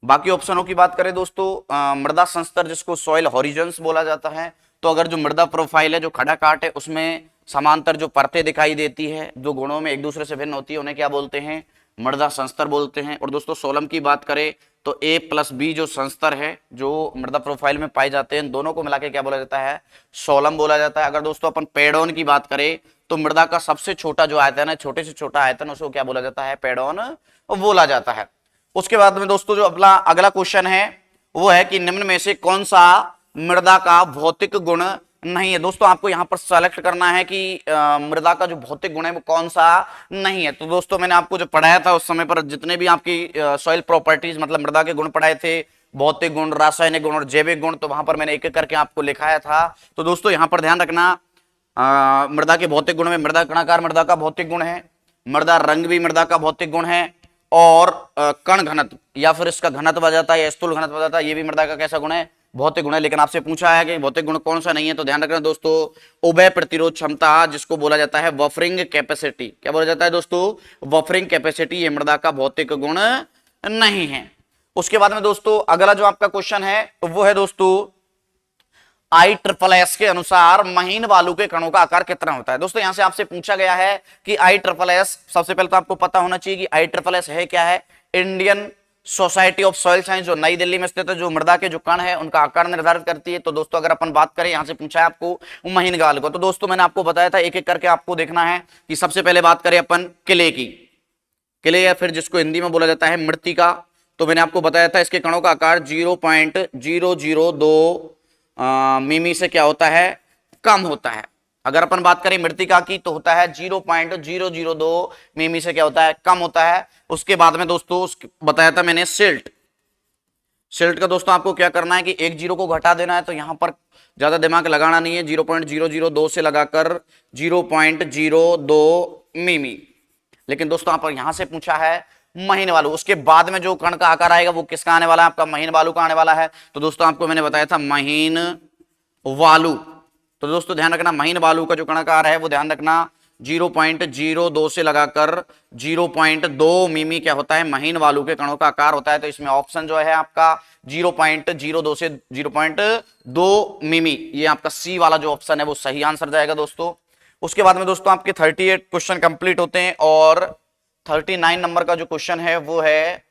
बाकी ऑप्शनों की बात करें दोस्तों, मृदा संस्तर जिसको सॉइल हॉरिजॉन्स बोला जाता है। तो अगर जो मृदा प्रोफाइल है, जो खड़ा काट है, उसमें समांतर जो परतें दिखाई देती है जो गुणों में एक दूसरे से भिन्न होती है, उन्हें क्या बोलते हैं, मृदा संस्तर बोलते हैं। और दोस्तों, सोलम की बात करें तो A+B जो संस्तर है जो मृदा प्रोफाइल में पाए जाते हैं, दोनों को मिला के क्या बोला जाता है, सोलम बोला जाता है। अगर दोस्तों अपन पेडोन की बात करें तो मृदा का सबसे छोटा जो आयतन है, छोटे से छोटा आयतन, उसको क्या बोला जाता है, पेडोन बोला जाता है। उसके बाद में दोस्तों जो अपना अगला क्वेश्चन है वो है कि निम्न में से कौन सा मृदा का भौतिक गुण नहीं है। दोस्तों, आपको यहां पर सेलेक्ट करना है कि मृदा का जो भौतिक गुण है वो कौन सा नहीं है। तो दोस्तों, मैंने आपको जो पढ़ाया था उस समय पर जितने भी आपकी सॉइल प्रॉपर्टीज मतलब मृदा के गुण पढ़ाए थे, भौतिक गुण, रासायनिक गुण और जैविक गुण, तो वहां पर मैंने एक एक करके आपको लिखाया था। तो दोस्तों यहां पर ध्यान रखना, मृदा के भौतिक गुण में मृदा कणाकार मृदा का भौतिक गुण है, मृदा रंग भी मृदा का भौतिक गुण है, और कण घनत्व या फिर इसका घनत्व आ जाता है या स्थूल घनत्व आ जाता है, ये भी मृदा का कैसा गुण है, भौतिक गुण है। लेकिन आपसे पूछा है कि भौतिक गुण कौन सा नहीं है, तो ध्यान रखना दोस्तों, उभय प्रतिरोध क्षमता जिसको बोला जाता है बफरिंग कैपेसिटी, क्या बोला जाता है दोस्तों, बफरिंग कैपेसिटी, ये मृदा का भौतिक गुण नहीं है। उसके बाद में दोस्तों अगला जो आपका क्वेश्चन है तो वो है दोस्तों ISSS के अनुसार महीन बालू के कणों का आकार कितना होता है। दोस्तों, यहां से आपसे पूछा गया है कि ISSS, सबसे पहले तो आपको पता होना चाहिए कि ISSS है क्या है, Indian society of soil science, जो नई दिल्ली में स्थित है, जो मृदा के जो कण है उनका आकार निर्धारित करती है। तो दोस्तों अगर अपन बात करें, यहां से पूछा है आपको महीन गाल को, तो दोस्तों मैंने आपको बताया था एक एक करके आपको देखना है कि सबसे पहले बात करें अपन किले की, किले या फिर जिसको हिंदी में बोला जाता है मृत्तिका। तो मैंने आपको बताया था इसके कणों का आकार 0.002 मिमी से क्या होता है, कम होता है। अगर अपन बात करें मृत्तिका की तो होता है 0.002 मिमी से क्या होता है, कम होता है। उसके बाद में दोस्तों बताया था मैंने सिल्ट, सिल्ट का दोस्तों आपको क्या करना है कि एक जीरो को घटा देना है, तो यहां पर ज्यादा दिमाग लगाना नहीं है, 0.002 से लगाकर 0.02 मिमी। लेकिन दोस्तों आप यहां से पूछा है महीन बालू, उसके बाद में जो कण का आकार आएगा वो किसका आने वाला है, आपका महीन बालू का आने वाला है। तो दोस्तों आपको मैंने बताया था महीन बालू। तो दोस्तों ध्यान रखना, महीन बालू का जो कण का आकार है वो ध्यान रखना 0.02 से लगाकर 0.2 मिमी क्या होता है, महीन बालू के कणों का आकार होता है। तो इसमें ऑप्शन जो है आपका 0.02 से 0.2 मिमी, ये आपका सी वाला जो ऑप्शन है वो सही आंसर जाएगा दोस्तों। उसके बाद में दोस्तों आपके 38 क्वेश्चन कंप्लीट होते हैं, और 39 नंबर का जो क्वेश्चन है वो है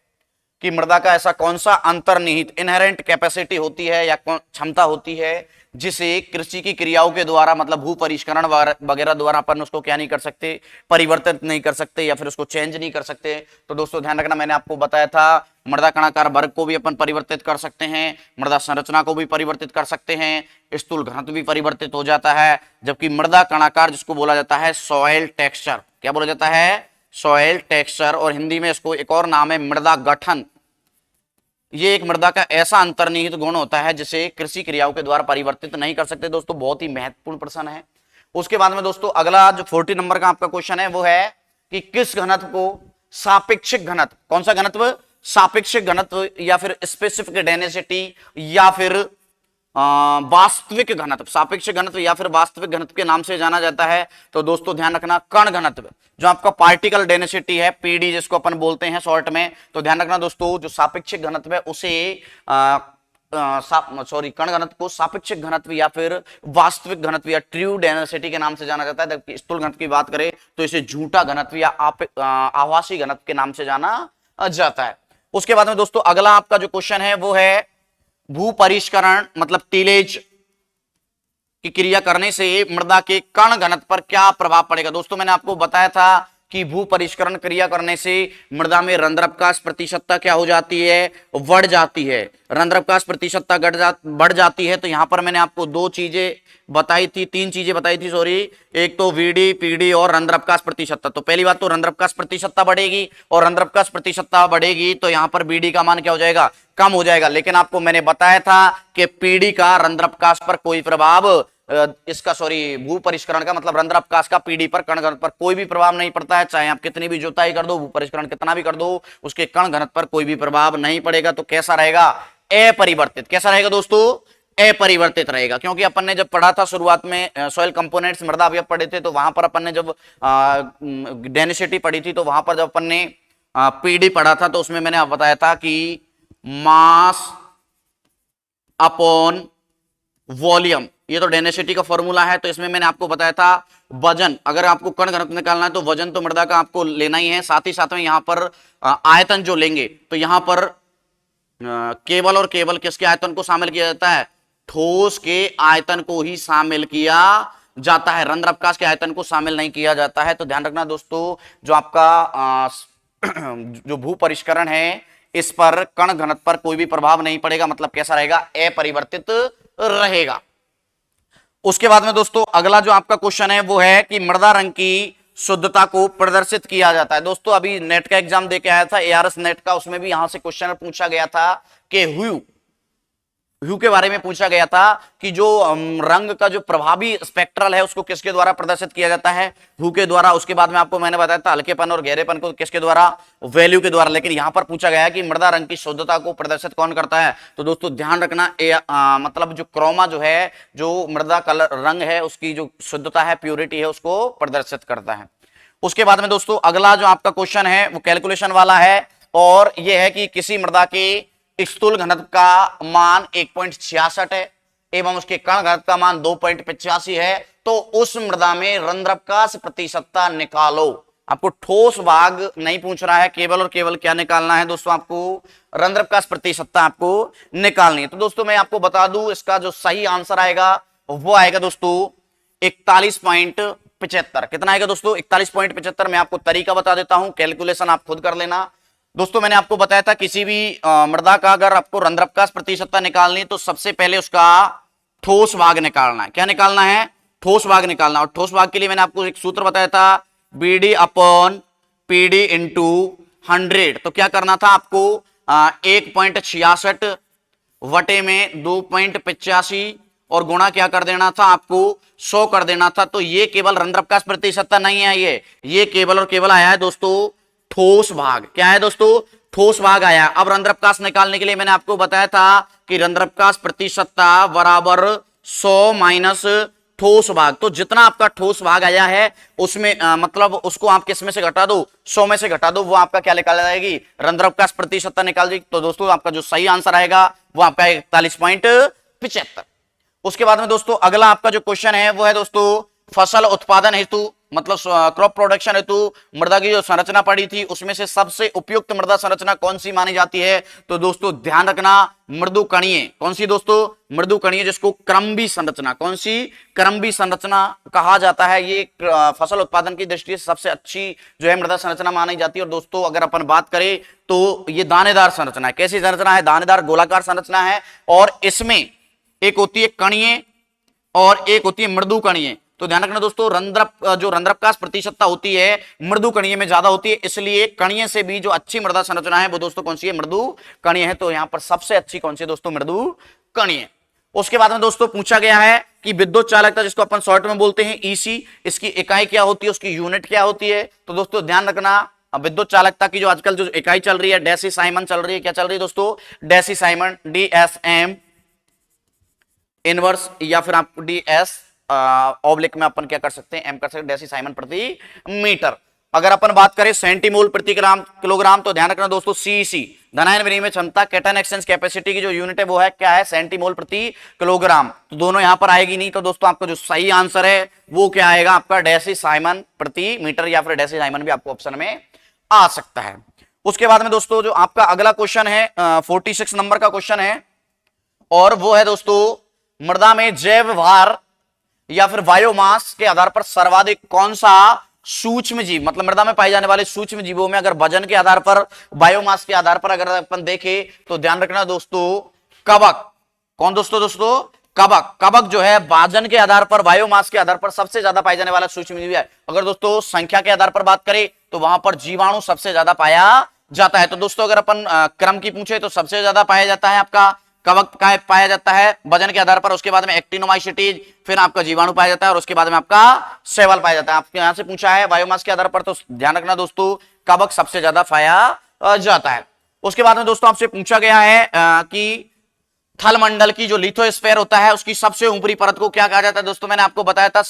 कि मृदा का ऐसा कौन सा अंतर्निहित इनहेरेंट कैपेसिटी होती है या क्षमता होती है जिसे कृषि की क्रियाओं के द्वारा मतलब भू परिष्करण वगैरह द्वारा अपन उसको क्या नहीं कर सकते, परिवर्तित नहीं कर सकते या फिर उसको चेंज नहीं कर सकते। तो दोस्तों ध्यान रखना, मैंने आपको बताया था मृदा कणाकार वर्ग को भी अपन परिवर्तित कर सकते हैं, मृदा संरचना को भी परिवर्तित कर सकते हैं, स्थूल घनत्व भी परिवर्तित हो जाता है, जबकि मृदा कणाकार जिसको बोला जाता है सॉइल टेक्सचर, क्या बोला जाता है, सॉइल टेक्सचर, और हिंदी में इसको एक और नाम है मृदा गठन। ये एक मृदा का ऐसा अंतर्निहित गुण होता है जिसे कृषि क्रियाओं के द्वारा परिवर्तित नहीं कर सकते। दोस्तों बहुत ही महत्वपूर्ण प्रश्न है। उसके बाद में दोस्तों अगला जो 40 नंबर का आपका क्वेश्चन है वो है कि किस घनत्व को सापेक्षिक घनत्व, कौन सा घनत्व, सापेक्षिक घनत्व या फिर स्पेसिफिक डेंसिटी या फिर वास्तविक घनत्व, सापेक्ष घनत्व या फिर वास्तविक घनत्व के नाम से जाना जाता है। तो दोस्तों ध्यान रखना, कण घनत्व जो आपका पार्टिकल डेंसिटी है, पीडी जिसको अपन बोलते हैं शॉर्ट में, तो ध्यान रखना दोस्तों जो सापेक्षिक घनत्व है उसे कण घनत्व को सापेक्षिक घनत्व या फिर वास्तविक घनत्व या ट्रू डेंसिटी के नाम से जाना जाता है। जबकि स्थूल घनत्व की बात करें तो इसे झूठा घनत्व या आभासी घनत्व के नाम से जाना जाता है। उसके बाद में दोस्तों अगला आपका जो क्वेश्चन है वो है भू परिष्करण मतलब टिलेज की क्रिया करने से मृदा के कण घनत्व पर क्या प्रभाव पड़ेगा। दोस्तों मैंने आपको बताया था कि भू परिष्करण क्रिया करने से मृदा में रंध्रावकाश प्रतिशतता क्या हो जाती है, बढ़ जाती है। रंध्रावकाश प्रतिशतता बढ़ जाती है। तो यहां पर मैंने आपको दो चीजें बताई थी, तीन चीजें बताई थी सॉरी, एक तो वीडी, पीडी और रंध्रावकाश प्रतिशतता। तो पहली बात तो रंध्रावकाश प्रतिशतता बढ़ेगी, और रंध्रावकाश प्रतिशतता बढ़ेगी तो यहां पर बीडी का मान क्या हो जाएगा, कम हो जाएगा। लेकिन आपको मैंने बताया था कि पीडी का रंध्रावकाश पर कोई प्रभाव, इसका सॉरी भू परिष्करण का मतलब रंध्रावकाश का पीडी पर कण घनत्व पर कोई भी प्रभाव नहीं पड़ता है। चाहे आप कितनी भी जुताई कर दो, भू परिष्करण कितना भी कर दो, उसके कण घनत्व पर कोई भी प्रभाव नहीं पड़ेगा। तो कैसा रहेगा, अपरिवर्तित। कैसा रहेगा दोस्तों, अपरिवर्तित रहेगा। क्योंकि अपन ने जब पढ़ा था शुरुआत में सॉइल कंपोनेंट्स मृदा अवयव पढ़े थे, तो वहां पर अपन ने जब डेंसिटी पढ़ी थी, तो वहां पर जब अपन ने पीडी पढ़ा था तो उसमें मैंने आप बताया था कि मास अपॉन वॉल्यूम, ये तो डेंसिटी का फॉर्मूला है। तो इसमें मैंने आपको बताया था वजन, अगर आपको कण घनत्व निकालना है तो वजन तो मृदा का आपको लेना ही है, साथ ही साथ में यहां पर आयतन जो लेंगे तो यहां पर केवल और केवल किसके आयतन को शामिल किया जाता है, ठोस के आयतन को ही शामिल किया जाता है, रंध्रावकाश के आयतन को शामिल नहीं किया जाता है। तो ध्यान रखना दोस्तों जो आपका जो भू परिष्करण है इस पर कण घनत्व पर कोई भी प्रभाव नहीं पड़ेगा, मतलब कैसा रहेगा, अपरिवर्तित रहेगा। उसके बाद में दोस्तों अगला जो आपका क्वेश्चन है वो है कि मृदा रंग की शुद्धता को प्रदर्शित किया जाता है। दोस्तों अभी नेट का एग्जाम देके आया था, एआरएस नेट का, उसमें भी यहां से क्वेश्चन पूछा गया था कि ह्यू के बारे में पूछा गया था कि जो रंग का जो प्रभावी स्पेक्ट्रल है उसको किसके द्वारा प्रदर्शित किया जाता है, ह्यू के द्वारा। उसके बाद में आपको मैंने बताया था हल्केपन और गहरेपन को किसके द्वारा, वैल्यू के द्वारा। लेकिन यहां पर पूछा गया है कि मृदा रंग की शुद्धता को प्रदर्शित कौन करता है। तो दोस्तों ध्यान रखना मतलब जो क्रोमा जो है, जो मृदा कलर रंग है उसकी जो शुद्धता है, प्योरिटी है, उसको प्रदर्शित करता है। उसके बाद में दोस्तों अगला जो आपका क्वेश्चन है वो कैलकुलेशन वाला है, और यह है कि किसी मृदा के स्थूल घनत्व का मान 1.66 है एवं उसके कण घनत्व का मान 2.85 है, तो उस मृदा में रंध्रावकाश प्रतिशतता निकालो। आपको ठोस भाग नहीं पूछ रहा है, केवल और केवल क्या निकालना है दोस्तों, आपको रंध्रावकाश प्रतिशतता आपको निकालनी है। तो दोस्तों मैं आपको बता दूं इसका जो सही आंसर आएगा वो आएगा दोस्तों 41.75। कितना आएगा दोस्तों, 41.75। मैं आपको तरीका बता देता हूं, कैलकुलेशन आप खुद कर लेना। दोस्तों मैंने आपको बताया था किसी भी मृदा का अगर आपको रंध्रावकाश प्रतिशतता निकालनी है तो सबसे पहले उसका ठोस भाग निकालना है। क्या निकालना है, ठोस भाग निकालना। और ठोस भाग के लिए मैंने आपको एक सूत्र बताया था, बीडी अपॉन पीडी इंटू 100। तो क्या करना था आपको 1.66 वटे में 2.85 और गुणा क्या कर देना था, आपको 100 कर देना था। तो ये केवल रंध्रावकाश प्रतिशतता नहीं है, ये केवल और केवल आया है दोस्तों ठोस भाग। क्या है दोस्तों, ठोस भाग आया। अब रंध्रावकाश निकालने के लिए मैंने आपको बताया था कि रंध्रावकाश प्रतिशतता बराबर 100 माइनस ठोस भाग। तो जितना आपका ठोस भाग आया है उसमें मतलब उसको आप किस में से घटा दो, 100 में से घटा दो, वो आपका क्या निकाल जाएगी, रंध्रावकाश प्रतिशतता निकाल जाएगी। तो दोस्तों आपका जो सही आंसर आएगा वो आपका 41.75। उसके बाद में दोस्तों अगला आपका जो क्वेश्चन है वो है दोस्तों फसल उत्पादन हेतु मतलब क्रॉप प्रोडक्शन हेतु मृदा की जो संरचना पड़ी थी उसमें से सबसे उपयुक्त मृदा संरचना कौन सी मानी जाती है। तो दोस्तों ध्यान रखना मृदुकणीय। कौन सी दोस्तों, मृदुकणीय, जिसको क्रमबी संरचना, कौन सी, क्रमबी संरचना कहा जाता है। ये फसल उत्पादन की दृष्टि से सबसे अच्छी जो है मृदा संरचना मानी जाती है। और दोस्तों अगर अपन बात करें तो ये दानेदार संरचना है। कैसी संरचना है, दानेदार गोलाकार संरचना है। और इसमें एक होती है कणीय और एक होती है मृदुकणीय। तो ध्यान रखना दोस्तों जो रंध्रावकाश प्रतिशतता होती है मृदु कणीय में ज्यादा होती है, इसलिए कणीय से भी जो अच्छी मृदा संरचना है वो दोस्तों कौन सी है, मृदु कणीय है। तो यहां पर सबसे अच्छी कौन सी दोस्तों, मृदु कणीय। उसके बाद में दोस्तों पूछा गया है कि विद्युत चालकता जिसको अपन शॉर्ट में बोलते हैं ईसी, इसकी इकाई क्या होती है, उसकी यूनिट क्या होती है। तो दोस्तों ध्यान रखना विद्युत चालकता की जो आजकल जो इकाई चल रही है डेसीसाइमन चल रही है। क्या चल रही है दोस्तों, डेसीसाइमन, DSM इनवर्स या फिर आप ds ऑब्लिक में अपन क्या कर सकते हैं, m कर सकते हैं, डेसीसाइमन प्रति मीटर। अगर अपन बात करें सेंटीमोल प्रति किलोग्राम तो ध्यान रखना दोस्तों, CEC धनायन विनिमय क्षमता कैटायन एक्सचेंज कैपेसिटी की जो यूनिट है वो है क्या है, सेंटीमोल प्रति किलोग्राम। तो दोनों यहां पर आएगी नहीं, तो दोस्तों आपका जो सही आंसर है वो क्या आएगा आपका, डेसीसाइमन प्रति मीटर या फिर डेसीसाइमन भी आपको ऑप्शन में आ सकता है। उसके बाद में दोस्तों जो आपका अगला क्वेश्चन है 46 नंबर का क्वेश्चन है, और वो है दोस्तों मृदा में जैव भार या फिर बायोमास के आधार पर सर्वाधिक कौन सा सूक्ष्म जीव, मतलब मृदा में पाए जाने वाले सूक्ष्म जीवों में अगर वजन के आधार पर, बायोमास के आधार पर अगर अपन देखें तो ध्यान रखना दोस्तों कवक। कौन दोस्तों कवक। कवक जो है वजन के आधार पर, बायोमास के आधार पर सबसे ज्यादा पाए जाने वाला सूक्ष्म जीव है। अगर दोस्तों संख्या के आधार पर बात करें तो वहां पर जीवाणु सबसे ज्यादा पाया जाता है। तो दोस्तों अगर अपन क्रम की पूछे तो सबसे ज्यादा पाया जाता है आपका कवक का पाया जाता है वजन के आधार पर, उसके बाद में एक्टिनोमाइसीटीज, फिर आपका जीवाणु पाया जाता है, और उसके बाद में आपका शैवाल पाया जाता है। आपके यहां से पूछा है बायोमास के आधार पर, तो ध्यान रखना दोस्तों कवक सबसे ज्यादा पाया जाता है। उसके बाद में दोस्तों आपसे पूछा गया है कि थलमंडल की जो लिथोस्फीयर होता है उसकी सबसे ऊपरी परत को क्या कहा जाता है। दोस्तों मैंने आपको बताया था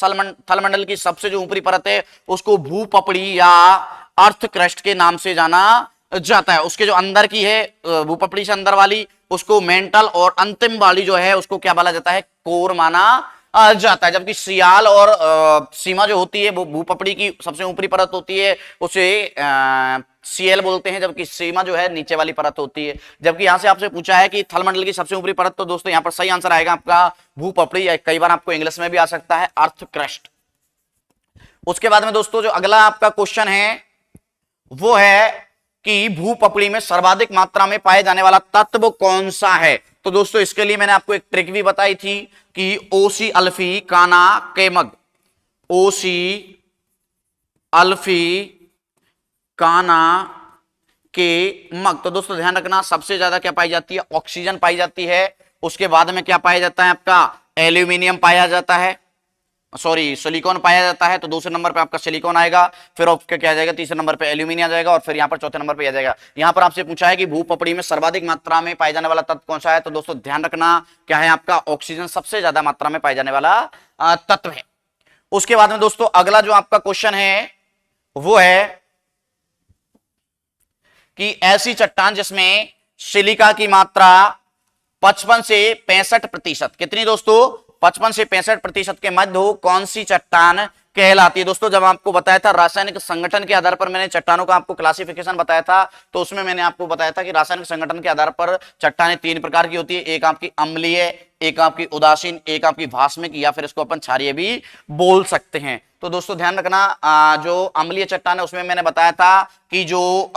थलमंडल की सबसे जो ऊपरी परत है उसको भूपपड़ी या अर्थ क्रस्ट के नाम से जाना जाता है। उसके जो अंदर की है भूपपड़ी से अंदर वाली उसको मेंटल, और अंतिम वाली जो है उसको क्या बोला जाता है, कोर माना जाता है। जबकि सियाल और सीमा जो होती है वो भूपपड़ी की सबसे ऊपरी परत होती है, उसे सीएल बोलते हैं, जबकि सीमा जो है नीचे वाली परत होती है। जबकि यहां से आपसे पूछा है कि थलमंडल की सबसे ऊपरी परत, तो दोस्तों यहां पर सही आंसर आएगा आपका भूपपड़ी, या कई बार आपको इंग्लिश में भी आ सकता है अर्थ क्रस्ट। उसके बाद में दोस्तों जो अगला आपका क्वेश्चन है वो है कि भूपपड़ी में सर्वाधिक मात्रा में पाए जाने वाला तत्व कौन सा है। तो दोस्तों इसके लिए मैंने आपको एक ट्रिक भी बताई थी कि ओसी अल्फी काना केमग, ओसी अल्फी काना के मग। तो दोस्तों ध्यान रखना सबसे ज्यादा क्या पाई जाती है, ऑक्सीजन पाई जाती है। उसके बाद में क्या पाया जाता है आपका, एल्यूमिनियम पाया जाता है, सॉरी सिलिकॉन पाया जाता है। तो दूसरे नंबर पे आपका सिलिकॉन आएगा, फिर आपका क्या आ जाएगा, तीसरे नंबर पे एल्यूमिनियम आ जाएगा, और फिर यहाँ पर चौथे नंबर पे आ जाएगा। यहाँ पर आपसे पूछा है कि भूपपड़ी में सर्वाधिक मात्रा में पाए जाने वाला तत्व कौन सा है। तो दोस्तों ध्यान रखना क्या है आपका, ऑक्सीजन सबसे ज्यादा मात्रा में पाए जाने वाला तत्व है। उसके बाद में दोस्तों अगला जो आपका क्वेश्चन है वो है कि ऐसी चट्टान जिसमें सिलिका की मात्रा 55 से 65%, कितनी दोस्तों, 55 से 65% के मध्य हो, कौन सी चट्टान कहलाती है। दोस्तों जब आपको बताया था रासायनिक संगठन के आधार पर मैंने चट्टानों का आपको क्लासिफिकेशन बताया था, तो उसमें मैंने आपको बताया था कि रासायनिक संगठन के आधार पर चट्टानें 3 प्रकार की होती है, एक आपकी अम्लीय, एक आपकी उदासीन, एक आपकी भास्मिक, या फिर इसको अपन क्षारीय भी बोल सकते हैं। तो दोस्तों ध्यान रखना जो अम्लीय चट्टान है उसमें मैंने बताया था कि जो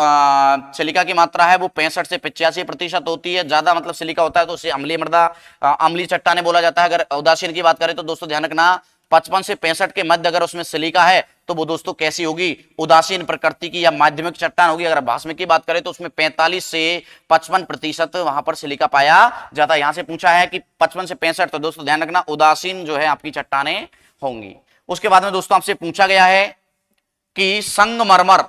सिलिका की मात्रा है वो 65 से 85% होती है, ज्यादा मतलब सिलिका होता है तो उसे अम्लीय मृदा, अम्लीय चट्टाने बोला जाता है। अगर उदासीन की बात करें तो दोस्तों ध्यान रखना 55 से 65 के मध्य अगर उसमें सिलिका है तो वो दोस्तों कैसी होगी, उदासीन प्रकृति की या माध्यमिक चट्टान होगी। अगर भास्मिक की बात करें तो उसमें 45 से 55% वहां पर सिलिका पाया जाता है। यहां से पूछा है कि 55 से 65, तो दोस्तों ध्यान रखना उदासीन जो है आपकी चट्टाने होंगी। उसके बाद में दोस्तों आपसे पूछा गया है कि संगमरमर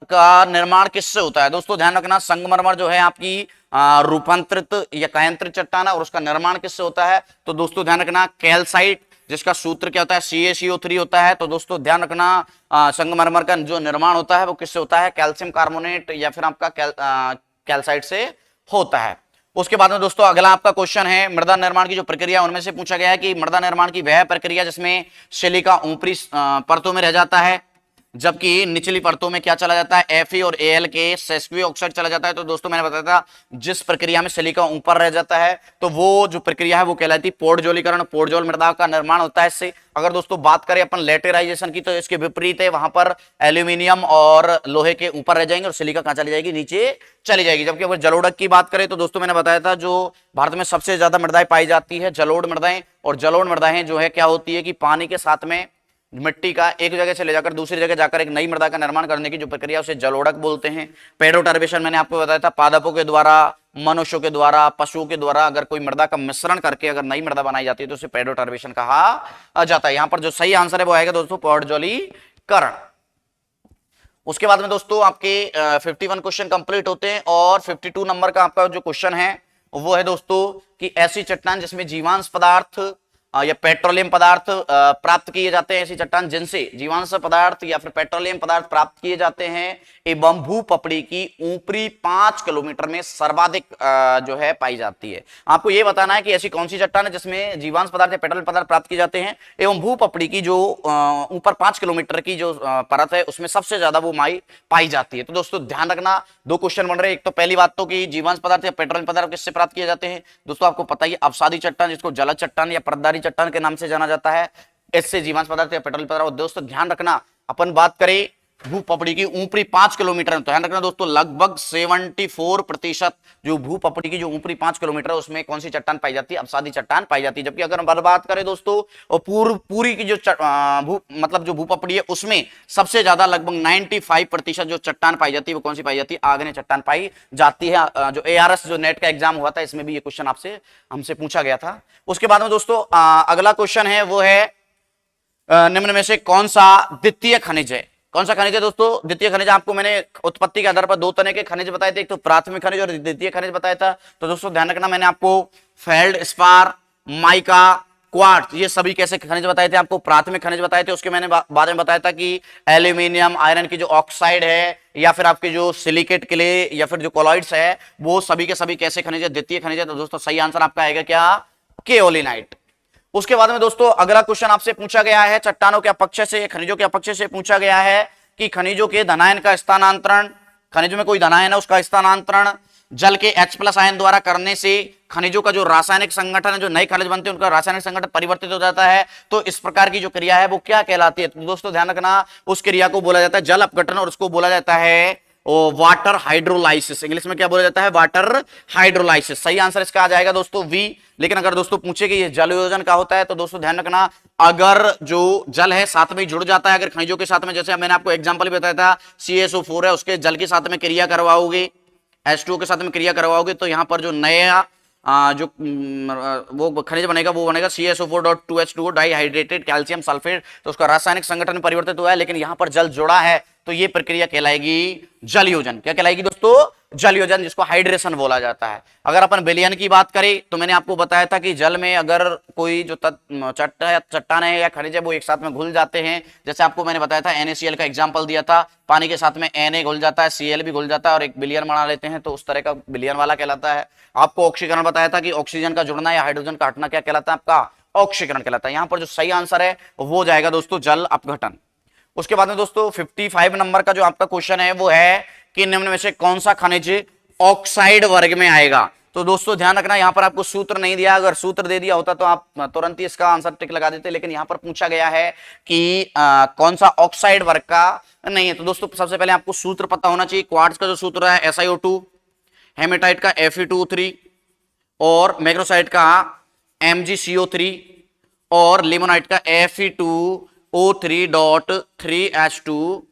का निर्माण किससे होता है। दोस्तों ध्यान रखना संगमरमर जो है आपकी रूपांतरित या कायांतरित चट्टान है, और उसका निर्माण किससे होता है। तो दोस्तों ध्यान रखना कैल्साइट, जिसका सूत्र क्या होता है, CaCO3 होता है। तो दोस्तों ध्यान रखना संगमरमर का जो निर्माण होता है वो किससे होता है, कैल्शियम कार्बोनेट या फिर आपका कैल्साइट से होता है। उसके बाद में दोस्तों अगला आपका क्वेश्चन है मृदा निर्माण की जो प्रक्रिया, उनमें से पूछा गया है कि मृदा निर्माण की वह प्रक्रिया जिसमें सिलिका ऊपरी परतों में रह जाता है, जबकि निचली परतों में क्या चला जाता है, Fe और Al के सेस्क्विक ऑक्साइड चला जाता है। तो दोस्तों मैंने बताया था जिस प्रक्रिया में सिलिका ऊपर रह जाता है तो वो जो प्रक्रिया है वो कहलाती है पोर्टजोलीकरण, पोर्टजोल मृदा का निर्माण होता है इससे। अगर दोस्तों बात करें अपन लेटेराइजेशन की तो इसके विपरीत है, वहां पर एल्यूमिनियम और लोहे के ऊपर रह जाएंगे और सिलिका कहां चली जाएगी, नीचे चली जाएगी। जबकि अगर जलोढ़ की बात करें तो दोस्तों मैंने बताया था जो भारत में सबसे ज्यादा मृदाएं पाई जाती है जलोढ़ मृदाएं, और जलोढ़ मृदाएं जो है क्या होती है कि पानी के साथ में मिट्टी का एक जगह से ले जाकर दूसरी जगह जाकर एक नई मृदा का निर्माण करने की जो प्रक्रिया उसे जलोढ़क बोलते हैं। पेडोटर्बेशन मैंने आपको बताया था पादपों के द्वारा, मनुष्यों के द्वारा, पशुओं के द्वारा अगर कोई मृदा का मिश्रण करके अगर नई मृदा बनाई जाती है तो उसे पेडोटर्बेशन कहा जाता है। यहां पर जो सही आंसर है वो आएगा दोस्तों पोर्टजोलीकरण। उसके बाद में दोस्तों आपके 51 क्वेश्चन कंप्लीट होते हैं और 52 नंबर का आपका जो क्वेश्चन है वो है दोस्तों कि ऐसी चट्टान जिसमें जीवांश पदार्थ या पेट्रोलियम पदार्थ प्राप्त किए जाते हैं, ऐसी चट्टान जिनसे जीवांश पदार्थ या फिर पेट्रोलियम पदार्थ प्राप्त किए जाते हैं एवं भूपपड़ी की ऊपरी 5 किलोमीटर में सर्वाधिक जो है पाई जाती है। आपको यह बताना है कि ऐसी कौन सी चट्टान है जिसमें जीवांश पदार्थ या पेट्रोलियम पदार्थ प्राप्त किए जाते हैं एवं भूपपड़ी की जो ऊपर 5 किलोमीटर की जो परत है उसमें सबसे ज्यादा वो माई पाई जाती है। तो दोस्तों ध्यान रखना, 2 क्वेश्चन बन रहे हैं। एक तो पहली बात तो कि जीवांश पदार्थ या पेट्रोलियम पदार्थ किससे प्राप्त किए जाते हैं, दोस्तों आपको पता ही अवसादी चट्टान जिसको जलद चट्टान या परतदारी चट्टान के नाम से जाना जाता है, इससे जीवांश पदार्थ या पेट्रोलियम पदार्थ। दोस्तों ध्यान रखना, अपन बात करें भूपपड़ी की ऊपरी 5 किलोमीटर, तो ध्यान रखना दोस्तों लगभग 74% जो भूपपड़ी की जो ऊपरी 5 किलोमीटर है उसमें कौन सी चट्टान पाई जाती है, अवसादी चट्टान पाई जाती है। जबकि अगर हम बात करें दोस्तों और पूरी की जो मतलब जो भूपपड़ी है उसमें सबसे ज्यादा लगभग 95% जो चट्टान पाई जाती है वो कौन सी पाई जाती है, आग्नेय चट्टान पाई जाती है। जो ARS जो नेट का एग्जाम हुआ था इसमें भी ये क्वेश्चन आपसे हमसे पूछा गया था। उसके बाद में दोस्तों अगला क्वेश्चन है वो है निम्न में से कौन सा द्वितीय खनिज है। कौन सा खनिज है दोस्तों द्वितीय खनिज? आपको मैंने उत्पत्ति के आधार पर 2 तरह के खनिज बताए थे, एक तो प्राथमिक खनिज और द्वितीय खनिज बताया था। तो दोस्तों ध्यान रखना, मैंने आपको फेल्ड स्पार, माइका, क्वार्ट्ज ये सभी कैसे खनिज बताए थे, आपको प्राथमिक खनिज बताए थे। उसके मैंने बाद में बताया था कि एल्यूमिनियम आयरन की जो ऑक्साइड है या फिर आपके जो सिलिकेट क्ले या फिर जो कोलॉइड्स है वो सभी के सभी कैसे खनिज है, द्वितीय खनिज है। तो दोस्तों सही आंसर आपका आएगा क्या, केओलिनाइट। उसके बाद में दोस्तों अगला क्वेश्चन आपसे पूछा गया है चट्टानों के अपक्ष से, खनिजों के अपक्ष से पूछा गया है कि खनिजों के धनायन का स्थानांतरण, खनिजों में कोई धनायन है उसका स्थानांतरण जल के H+ आयन द्वारा करने से खनिजों का जो रासायनिक संगठन है, जो नए खनिज बनते हैं उनका रासायनिक संगठन परिवर्तित हो जाता है। तो इस प्रकार की जो क्रिया है वो क्या कहलाती है? तो दोस्तों ध्यान रखना, उस क्रिया को बोला जाता है जल अपघटन और उसको बोला जाता है वाटर हाइड्रोलाइसिस। इंग्लिश में क्या बोला जाता है, वाटर हाइड्रोलाइसिस। सही आंसर इसका आ जाएगा दोस्तों वी। लेकिन अगर दोस्तों पूछे कि ये जल योजन का होता है तो दोस्तों ध्यान रखना, अगर जो जल है साथ में जुड़ जाता है, अगर खनिजों के साथ में, जैसे मैंने आपको एग्जांपल बताया था CaSO4 है उसके जल के साथ में क्रिया करवाओगे, H2O के साथ में क्रिया करवाओगे तो यहां पर जो नया जो वो खनिज बनेगा वो बनेगा CaSO4.2H2O डाइहाइड्रेटेड कैल्शियम सल्फेट। तो उसका रासायनिक संगठन परिवर्तित हुआ है लेकिन यहां पर जल जुड़ा है तो ये प्रक्रिया कहलाएगी जल योजन। क्या कहलाएगी दोस्तों, जल योजन, जिसको हाइड्रेशन बोला जाता है। अगर अपन विलयन की बात करें तो मैंने आपको बताया था कि जल में अगर कोई जो चट्टान है या खनिज है वो एक साथ में घुल जाते हैं, जैसे आपको मैंने बताया था NaCl का एग्जांपल दिया था, पानी के साथ में Na घुल जाता है, Cl भी घुल जाता है और एक विलयन बना लेते हैं तो उस तरह का विलयन वाला कहलाता है। आपको ऑक्सीकरण बताया था कि ऑक्सीजन का जुड़ना या हाइड्रोजन का हटना क्या कहलाता है, आपका ऑक्सीकरण कहलाता है। यहां पर जो सही आंसर है वो जाएगा दोस्तों जल अपघटन। उसके बाद में दोस्तों 55 नंबर का जो आपका क्वेश्चन है वो है कि निम्न में से कौन सा खनिज ऑक्साइड वर्ग में आएगा। तो दोस्तों ध्यान रखना, यहां पर आपको सूत्र नहीं दिया, अगर सूत्र दे दिया होता तो आप तुरंत ही इसका आंसर टिक लगा देते, लेकिन यहां पर पूछा गया है कि कौन सा ऑक्साइड वर्ग का नहीं है। तो दोस्तों सबसे पहले आपको सूत्र पता होना चाहिए। क्वार्ट्ज का जो सूत्र है SiO2, हेमेटाइट का Fe2O3 और मैग्नेसाइट का MgCO3 और लिमोनाइट का Fe2O3.3H2O।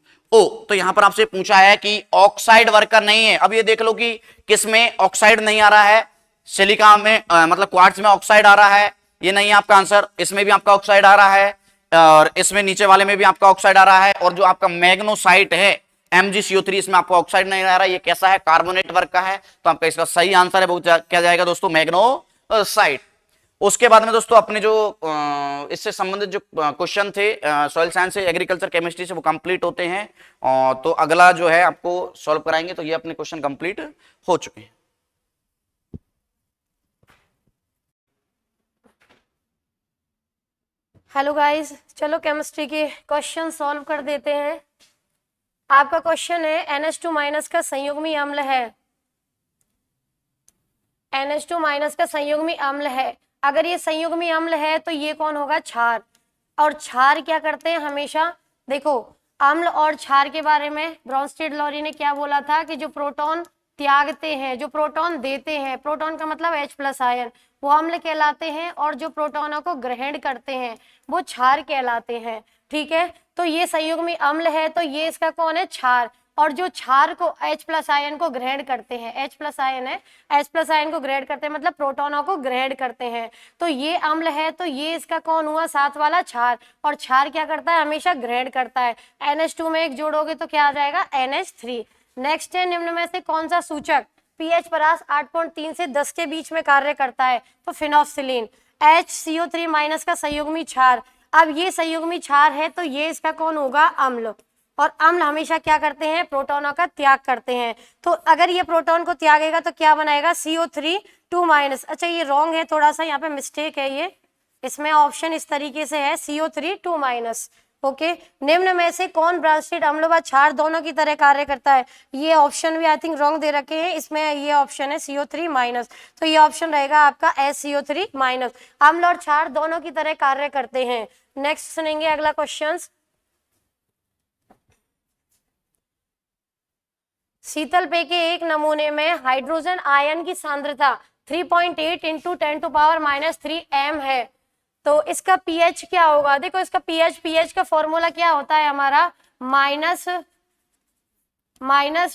तो यहां पर आपसे पूछा है कि ऑक्साइड वर्ग का नहीं है। अब ये देख लो कि किस में ऑक्साइड नहीं आ रहा है, सिलिका में मतलब क्वार्ट्ज में ऑक्साइड आ रहा है, ये नहीं है आपका आंसर। इसमें भी आपका ऑक्साइड आ रहा है और इसमें नीचे वाले में भी आपका ऑक्साइड आ रहा है, और जो आपका मैग्नेसाइट है MgCO3 इसमें आपको ऑक्साइड नहीं आ रहा है। ये कैसा है, कार्बोनेट वर्ग का है। तो आपका इसका सही आंसर है वो क्या जाएगा दोस्तों, मैग्नेसाइट। उसके बाद में दोस्तों अपने जो इससे संबंधित जो क्वेश्चन थे सॉइल साइंस से, एग्रीकल्चर केमिस्ट्री से, वो कंप्लीट होते हैं। तो अगला जो है आपको सॉल्व कराएंगे। तो ये अपने क्वेश्चन कंप्लीट हो चुके हैं। हेलो गाइस, चलो केमिस्ट्री के क्वेश्चन सॉल्व कर देते हैं। आपका क्वेश्चन है NH2- का संयुग्मी अम्ल है, NH2- का संयुग्मी अम्ल है। अगर ये संयुग्मी अम्ल है तो ये कौन होगा, क्षार। और क्षार क्या करते हैं हमेशा, देखो अम्ल और क्षार के बारे में ब्रॉन्स्टेड-लॉरी ने क्या बोला था कि जो प्रोटॉन त्यागते हैं, जो प्रोटॉन देते हैं, प्रोटॉन का मतलब H+ आयन, वो अम्ल कहलाते हैं, और जो प्रोटॉनों को ग्रहण करते हैं वो क्षार कहलाते हैं। ठीक है, तो ये संयुग्मी अम्ल है तो ये इसका कौन है, क्षार। और जो क्षार को H+ आयन को ग्रहण करते हैं, H+ आयन है, H+ आयन को ग्रहण करते हैं मतलब प्रोटॉनों को ग्रहण करते हैं, तो ये अम्ल है। तो ये इसका कौन हुआ, साथ वाला क्षार। और क्षार क्या करता है, हमेशा ग्रहण करता है। NH2 में एक जोड़ोगे तो क्या आ जाएगा, NH3। नेक्स्ट है, निम्न में से कौन सा सूचक पीएच परास 8.3 से 10 के बीच में कार्य करता है तो फिनोक्सिलीन। HCO3 माइनस का संयुग्मी क्षार, अब ये संयुग्मी क्षार है तो ये इसका कौन होगा, अम्ल। और अम्ल हमेशा क्या करते हैं, प्रोटोनों का त्याग करते हैं। तो अगर ये प्रोटोन को त्यागेगा तो क्या बनाएगा, CO3 2 माइनस। अच्छा ये रॉन्ग है, थोड़ा सा यहाँ पे मिस्टेक है, ये इसमें ऑप्शन इस तरीके से है CO3 2 माइनस। ओके, निम्न में से कौन ब्रांचेड अम्ल व क्षार दोनों की तरह कार्य करता है, ये ऑप्शन भी आई थिंक रॉन्ग दे रखे हैं, इसमें ये ऑप्शन है CO3 माइनस, तो ये ऑप्शन रहेगा आपका HCO3 माइनस। अम्ल और क्षार दोनों की तरह कार्य करते हैं। नेक्स्ट सुनेंगे अगला क्वेश्चन। शीतल पेय के एक नमूने में हाइड्रोजन आयन की सांद्रता 3.8 इंटू 10⁻³ m है, तो इसका पीएच क्या होगा। देखो इसका पीएच का फॉर्मूला क्या होता है हमारा, minus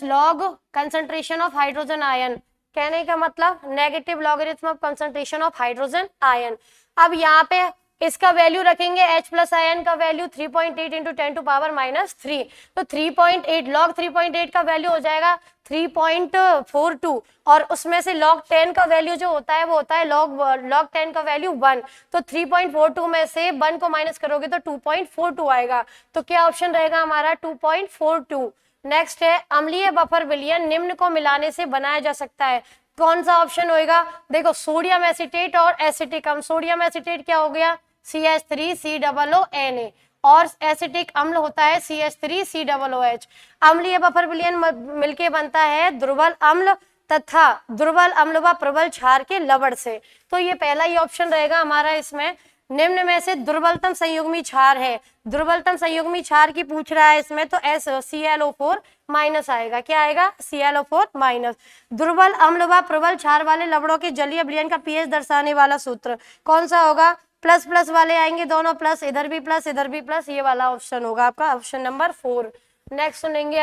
log concentration of hydrogen ion, कहने का मतलब negative logarithm of concentration of hydrogen ion. अब यहाँ पे इसका वैल्यू रखेंगे, H+ आयन का वैल्यू 3.8 इंटू 10⁻³ तो 3.8 लॉग 3.8 का वैल्यू हो जाएगा 3.42 और उसमें से log 10 का वैल्यू जो होता है वो होता है log 10 का वैल्यू 1, तो 3.42 में से 1 को माइनस करोगे तो 2.42 आएगा, तो क्या ऑप्शन रहेगा हमारा 2.42। नेक्स्ट है अम्लीय बफर विलयन निम्न को मिलाने से बनाया जा सकता है, कौन सा ऑप्शन होएगा। देखो सोडियम एसीटेट और एसिटिक अम्ल, सोडियम एसीटेट क्या हो गया CH3COONA और एसिटिक अम्ल होता है CH3COOH। अम्लीय बफर विलयन मिलके बनता है दुर्बल अम्ल तथा दुर्बल अम्ल व प्रबल क्षार के लवण से, तो ये पहला ही ऑप्शन रहेगा हमारा। इसमें निम्न में से दुर्बलतम संयुग्मी क्षार है, दुर्बलतम संयुग्मी क्षार की पूछ रहा है इसमें, तो ClO4 माइनस आएगा, क्या आएगा ClO4 माइनस। दुर्बल अम्ल व प्रबल क्षार वाले लवणों के जलीय विलयन का पीएच दर्शाने वाला सूत्र कौन सा होगा, प्लस प्लस वाले आएंगे दोनों, प्लस इधर भी प्लस इधर भी प्लस, ये वाला ऑप्शन होगा आपका ऑप्शन नंबर 4। नेक्स्ट सुनेंगे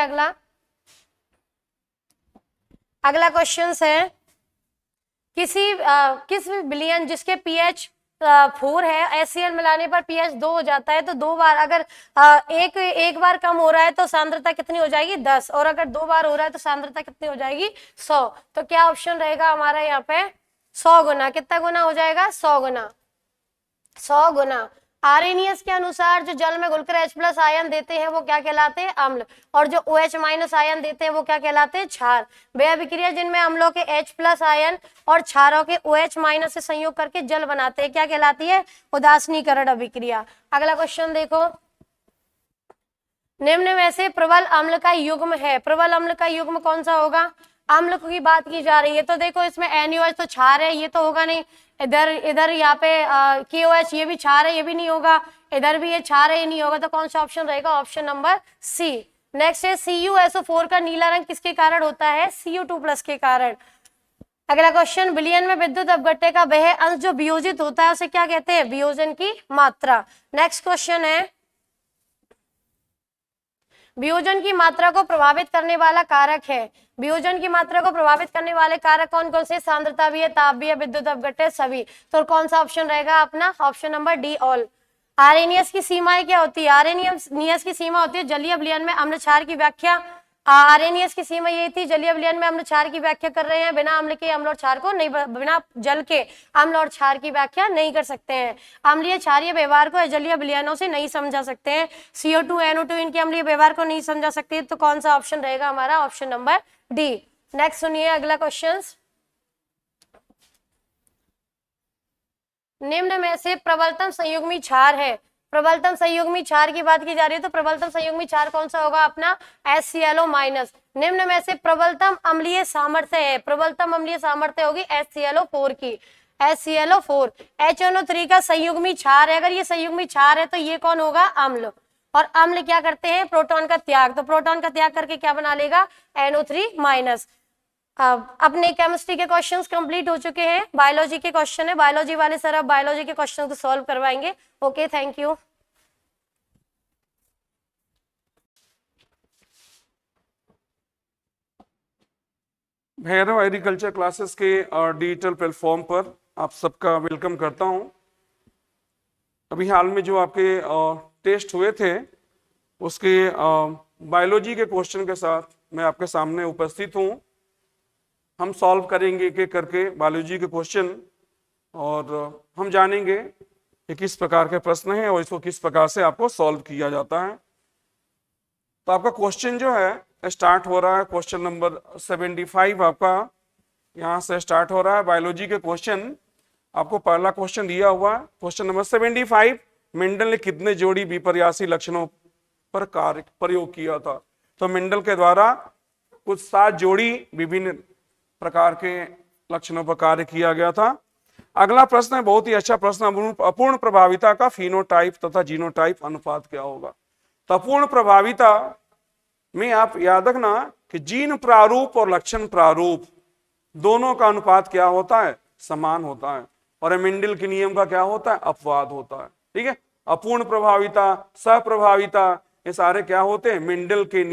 अगला क्वेश्चन है किस विलयन जिसके पीएच 4 है HCl मिलाने पर पीएच 2 हो जाता है, तो 2 बार अगर एक बार कम हो रहा है तो सांद्रता कितनी हो जाएगी 10 और अगर 2 बार हो रहा है तो सांद्रता कितनी हो जाएगी 100, तो क्या ऑप्शन रहेगा हमारा यहाँ पे 100 गुना, कितना गुना हो जाएगा 100 गुना, 100 गुना। आर्हेनियस के अनुसार जो जल में घुलकर H+ आयन देते हैं वो क्या कहलाते हैं अम्ल, और जो OH- आयन देते हैं वो क्या कहलाते हैं क्षार। वह अभिक्रिया जिनमें अम्लों के H+ आयन और क्षारों के OH- से संयोग करके जल बनाते हैं क्या कहलाती है, उदासीनीकरण अभिक्रिया। अगला क्वेश्चन देखो, निम्न में से प्रबल अम्ल का युग्म है, प्रबल अम्ल का युग्म कौन सा होगा, अम्ल की बात की जा रही है, तो देखो इसमें NaOH तो क्षार है, ये तो होगा नहीं, इधर यहाँ पे KOH ये भी क्षार है, ये भी नहीं होगा, इधर भी ये क्षार है, ये नहीं होगा, तो कौन सा ऑप्शन रहेगा, ऑप्शन नंबर C। नेक्स्ट है CuSO4 का नीला रंग किसके कारण होता है, Cu2+ के कारण। अगला क्वेश्चन, विलयन में विद्युत अपघट्य का वह अंश जो वियोजित होता है उसे क्या कहते हैं, वियोजन की मात्रा। नेक्स्ट क्वेश्चन है वियोजन की मात्रा को प्रभावित करने वाला कारक है, वियोजन की मात्रा को प्रभावित करने वाले कारक कौन कौन से, सांद्रता भी है, ताप भी है, विद्युत अपघट्य सभी, तो कौन सा ऑप्शन रहेगा अपना option number D all. Arrhenius की सीमाएं क्या होती है, आर्हेनियस की सीमा होती है जलीय विलयन में अम्ल क्षार की व्याख्या, आर्हेनियस की सीमा ये थी जलीय विलयन में अम्ल क्षार की व्याख्या कर रहे हैं, बिना अम्ल के अम्ल और क्षार को नहीं, बिना जल के अम्ल और क्षार की व्याख्या नहीं कर सकते हैं, अम्लीय क्षारीय व्यवहार को जलीय विलयनों से नहीं समझा सकते हैं, CO2 NO2 इनके अम्लीय व्यवहार को नहीं समझा सकते, तो कौन सा ऑप्शन रहेगा हमारा ऑप्शन नंबर D। नेक्स्ट सुनिए अगला क्वेश्चन, निम्न में से प्रबलतम संयुग्मी क्षार है, प्रबलतम संयुग्मी क्षार की बात की जा रही है, तो प्रबलतम संयुग्मी क्षार कौन सा होगा अपना HClO-। निम्न में से प्रबलतम अम्लीय सामर्थ्य है, प्रबलतम अम्लीय सामर्थ्य होगी HClO4 की, HClO4। HNO3 का संयुग्मी क्षार है, अगर ये संयुग्मी क्षार है तो ये कौन होगा अम्ल, और अम्ल क्या करते हैं प्रोटॉन का त्याग, तो प्रोटॉन का त्याग करके क्या बना लेगा NO3-। अपने केमिस्ट्री के क्वेश्चंस कंप्लीट हो चुके हैं, बायोलॉजी के क्वेश्चन है, बायोलॉजी वाले सर अब बायोलॉजी के क्वेश्चन को सॉल्व करवाएंगे। Okay thank you. Bhairav agriculture classes के डिजिटल प्लेटफॉर्म पर आप सबका वेलकम करता हूं। अभी हाल में जो आपके टेस्ट हुए थे उसके बायोलॉजी के क्वेश्चन के साथ मैं आपके सामने उपस्थित हूं। हम सॉल्व करेंगे एक एक करके बायोलॉजी के क्वेश्चन, और हम जानेंगे कि किस प्रकार के प्रश्न हैं और इसको किस प्रकार से आपको सॉल्व किया जाता है। तो आपका क्वेश्चन जो है स्टार्ट हो रहा है, क्वेश्चन नंबर 75 आपका यहाँ से स्टार्ट हो रहा है बायोलॉजी के क्वेश्चन। आपको पहला क्वेश्चन दिया हुआ है, क्वेश्चन नंबर 75, मेंडल ने कितने जोड़ी विपर्यासी लक्षणों पर कार्य प्रयोग किया था? तो मेंडल के द्वारा कुछ 7 जोड़ी विभिन्न प्रकार के लक्षणों पर कार्य किया गया था। अगला प्रश्न है बहुत ही अच्छा प्रश्न, अपूर्ण प्रभाविता का फिनोटाइप तथा जीनोटाइप अनुपात क्या होगा? तो अपूर्ण प्रभाविता में आप याद रखना कि जीन प्रारूप और लक्षण प्रारूप दोनों का अनुपात क्या होता है? समान होता है। और मेंडल के नियम का क्या होता है? अपवाद होता है। ठीक है, अपूर्ण प्रभाविता, सहप्रभाविता, ये सारे क्या होते हैं? मेंडल के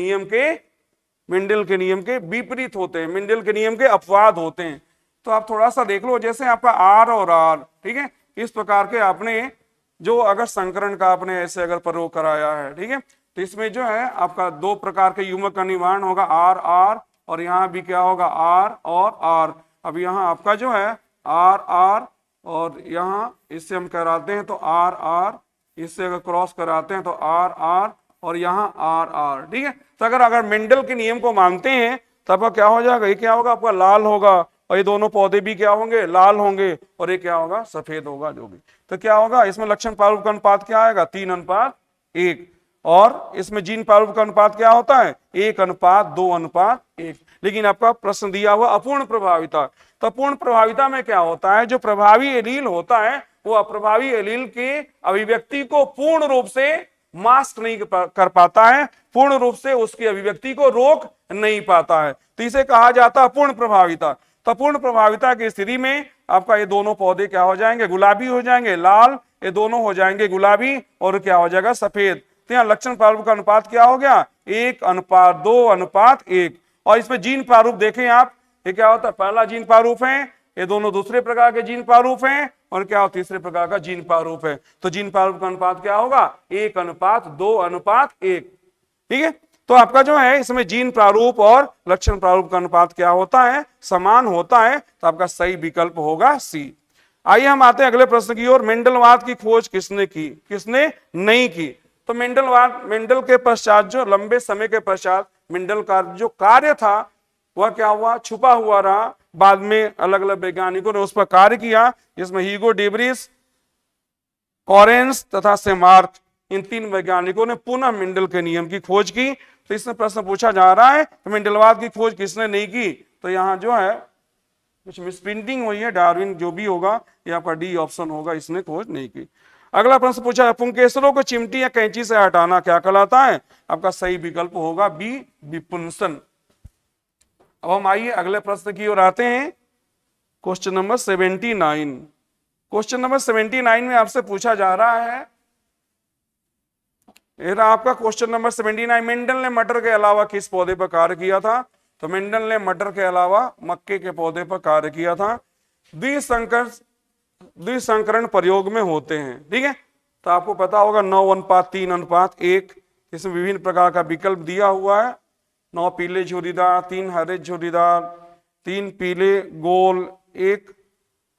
नियम के विपरीत होते हैं, मेंडल के नियम के अपवाद होते हैं। तो आप थोड़ा सा देख लो, जैसे आपका आर और आर, ठीक है, इस प्रकार के आपने जो अगर संकरण का आपने ऐसे अगर प्रयोग कराया है, ठीक है, तो इसमें जो है आपका 2 प्रकार के युग्मक का निर्माण होगा, आर आर, और यहाँ भी क्या होगा? आर और आर। अब यहाँ आपका जो है आर आर, और यहाँ इससे हम कराते हैं तो आर आर, इससे अगर क्रॉस कराते हैं तो आर आर, और यहाँ आर आर। ठीक है, तो अगर मेंडल के नियम को मानते हैं तब क्या हो जाएगा? ये क्या होगा? आपका लाल होगा, और ये दोनों पौधे भी क्या होंगे? लाल होंगे, और ये क्या होगा? सफेद होगा जो भी। तो क्या होगा इसमें? लक्षण प्रारूप का अनुपात क्या आएगा? 3:1। और इसमें जीन प्रारूप का अनुपात क्या होता है? 1:2:1। लेकिन आपका प्रश्न दिया हुआ अपूर्ण प्रभाविता, तो अपूर्ण प्रभाविता में क्या होता है? जो प्रभावी एलील होता है वो अप्रभावी एलील के अभिव्यक्ति को पूर्ण रूप से मास्क नहीं कर पाता है, पूर्ण रूप से उसकी अभिव्यक्ति को रोक नहीं पाता है, तो इसे कहा जाता है अपूर्ण प्रभाविता। तो पूर्ण प्रभाविता की स्थिति में आपका ये दोनों पौधे क्या हो जाएंगे? गुलाबी हो जाएंगे, लाल, ये दोनों हो जाएंगे गुलाबी, और क्या हो जाएगा? सफेद। तो यहाँ लक्षण प्रारूप का अनुपात क्या हो गया? 1:2:1। और इसमें जीन प्रारूप देखें आप, ये क्या होता है? पहला जीन प्रारूप है, ये दोनों दूसरे प्रकार के जीन प्रारूप हैं, और क्या तीसरे प्रकार का जीन प्रारूप है। तो जीन प्रारूप का अनुपात क्या होगा? 1:2:1। ठीक है, तो आपका जो है इसमें जीन प्रारूप और लक्षण प्रारूप का अनुपात क्या होता है? समान होता है। तो आपका सही विकल्प होगा सी। आइए हम आते हैं अगले प्रश्न की ओर। मेंडलवाद की खोज किसने की, किसने नहीं की? तो मेंडल के पश्चात, जो लंबे समय के पश्चात मेंडल का जो कार्य था वह क्या हुआ? छुपा हुआ रहा। बाद में अलग अलग वैज्ञानिकों ने उस पर कार्य किया, जिसमें हीगो डेब्रिस, कॉरेंस तथा सेमार्क, इन 3 वैज्ञानिकों ने पुनः मेंडल के नियम की खोज की। तो इसमें प्रश्न पूछा जा रहा है तो मेंडलवाद की खोज किसने नहीं की? तो यहाँ जो है कुछ मिसप्रिंटिंग हुई है, डार्विन जो भी होगा, ये आपका डी ऑप्शन होगा, इसने खोज नहीं की। अगला प्रश्न पूछा है, पुंकेसरों को चिमटी या कैंची से हटाना क्या कहलाता है? आपका सही विकल्प होगा बी, विपुंसन। अब हम आइए अगले प्रश्न की ओर आते हैं, क्वेश्चन नंबर 79। क्वेश्चन नंबर 79 में आपसे पूछा जा रहा है, आपका क्वेश्चन नंबर 79, मेंडल ने मटर के अलावा किस पौधे पर कार्य किया था? तो मेंडल ने मटर के अलावा मक्के के पौधे पर कार्य किया था। द्विसंकरण प्रयोग में होते हैं, ठीक है, तो आपको पता होगा 9:3:1। इसमें विभिन्न प्रकार का विकल्प दिया हुआ है, 9 पीले झुर्रीदार, 3 हरे झुर्रीदार, 3 पीले गोल, 1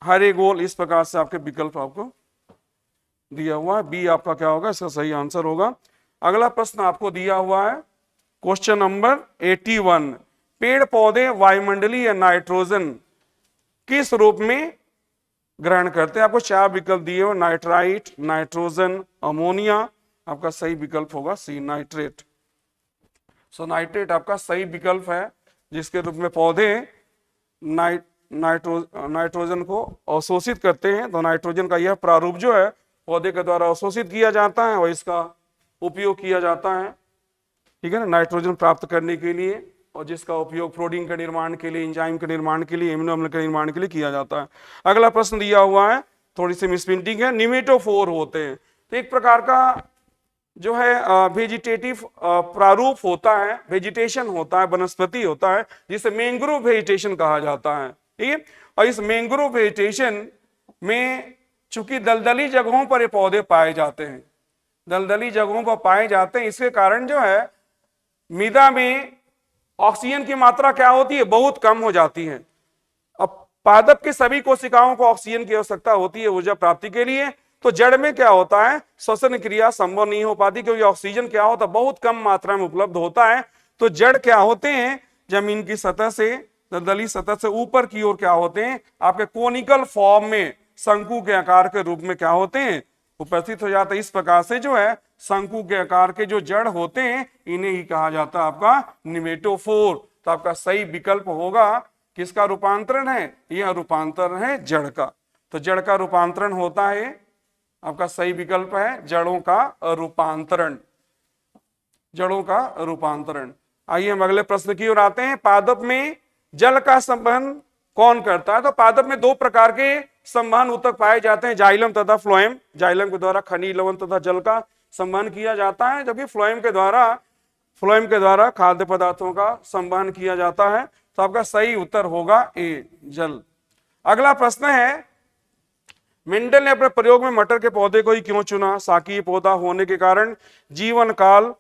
हरे गोल, इस प्रकार से आपके विकल्प आपको दिया हुआ है। बी आपका क्या होगा? इसका सही आंसर होगा। अगला प्रश्न आपको दिया हुआ है, क्वेश्चन नंबर 81, पेड़ पौधे वायुमंडलीय नाइट्रोजन किस रूप में ग्रहण करते हैं? आपको 4 विकल्प दिए हुए, नाइट्राइट, नाइट्रोजन, अमोनिया। आपका सही विकल्प होगा सी, नाइट्रेट। सो नाइट्रेट आपका सही विकल्प है, जिसके रूप में पौधे नाइट्रोजन को अवशोषित करते हैं। तो नाइट्रोजन का यह प्रारूप जो है पौधे के द्वारा अवशोषित किया जाता है और इसका उपयोग किया जाता है, ठीक है ना, नाइट्रोजन प्राप्त करने के लिए, और जिसका उपयोग प्रोटीन के निर्माण के लिए, एंजाइम के निर्माण के लिए, एमिनो अम्ल के निर्माण के लिए किया जाता है। अगला प्रश्न दिया हुआ है, थोड़ी सी मिसप्रिंटिंग है, निमेटोफोर होते हैं। तो एक प्रकार का जो है वेजिटेटिव प्रारूप होता है, वेजिटेशन होता है, वनस्पति होता है, जिसे मैंग्रोव वेजिटेशन कहा जाता है, ठीक है। और इस मैंग्रोव वेजिटेशन में चूंकि दलदली जगहों पर ये पौधे पाए जाते हैं, दलदली जगहों पर पाए जाते हैं, इसके कारण जो है मृदा में ऑक्सीजन की मात्रा क्या होती है? बहुत कम हो जाती है। पादप की सभी कोशिकाओं को ऑक्सीजन की आवश्यकता होती है ऊर्जा प्राप्ति के लिए। तो जड़ में क्या होता है, श्वसन क्रिया संभव नहीं हो पाती क्योंकि ऑक्सीजन क्या होता है, बहुत कम मात्रा में उपलब्ध होता है। तो जड़ क्या होते हैं, जमीन की सतह से, दलदली सतह से ऊपर की ओर क्या होते हैं, आपके कोनिकल फॉर्म में शंकु के आकार के रूप में क्या होते हैं, उपस्थित हो जाता है। इस प्रकार से जो है शंकु के आकार के जो जड़ होते हैं इन्हें ही कहा जाता है आपका निमेटोफोर। तो आपका सही विकल्प होगा, किसका रूपांतरण है, यह रूपांतरण है जड़ का। तो जड़ का रूपांतरण होता है, आपका सही विकल्प है जड़ों का रूपांतरण, जड़ों का रूपांतरण। आइए हम अगले प्रश्न की ओर आते हैं। पादप में जल का संवहन कौन करता है? तो पादप में दो प्रकार के संवहन ऊतक पाए जाते हैं, जाइलम तथा फ्लोएम। जाइलम के द्वारा खनिज लवण तथा जल का संवहन किया जाता है, जबकि फ्लोएम के द्वारा खाद्य पदार्थों का संवहन किया जाता है। तो आपका सही उत्तर होगा ए, जल। अगला प्रश्न है, मेंडल ने अपने प्रयोग में मटर के पौधे को ही क्यों चुना? शाकीय पौधा होने के कारण, जीवन काल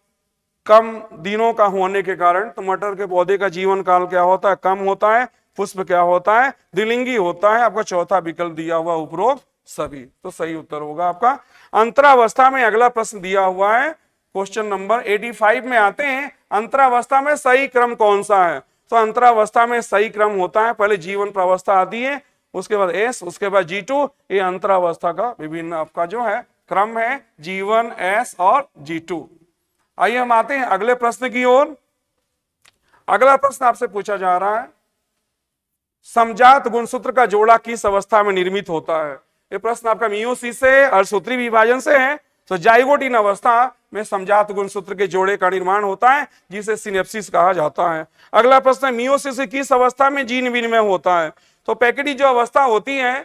कम दिनों का होने के कारण। तो मटर के पौधे का जीवन काल क्या होता है, कम होता है। पुष्प क्या होता है, द्विलिंगी होता है। आपका चौथा विकल्प दिया हुआ उपरोक्त सभी। तो सही उत्तर होगा आपका। अंतरावस्था में अगला प्रश्न दिया हुआ है, क्वेश्चन नंबर 85 में आते हैं। अंतरावस्था में सही क्रम कौन सा है? तो अंतरावस्था में सही क्रम होता है, पहले जीवन प्रावस्था आती है, उसके बाद एस, उसके बाद G2। ये अंतरावस्था का विभिन्न आपका जो है क्रम है, G1, S और G2। आइए हम आते हैं अगले प्रश्न की ओर। अगला प्रश्न आपसे पूछा जा रहा है, समजात गुणसूत्र का जोड़ा किस अवस्था में निर्मित होता है? ये प्रश्न आपका मियोसिस से, अर्धसूत्री विभाजन से है। तो जाइगोटिन अवस्था में समजात गुणसूत्र के जोड़े का निर्माण होता है, जिसे सिनेप्सिस कहा जाता है। अगला प्रश्न है, मियोसिस की किस अवस्था में जीन विनिमय होता है? तो पैकेटी जो अवस्था होती है,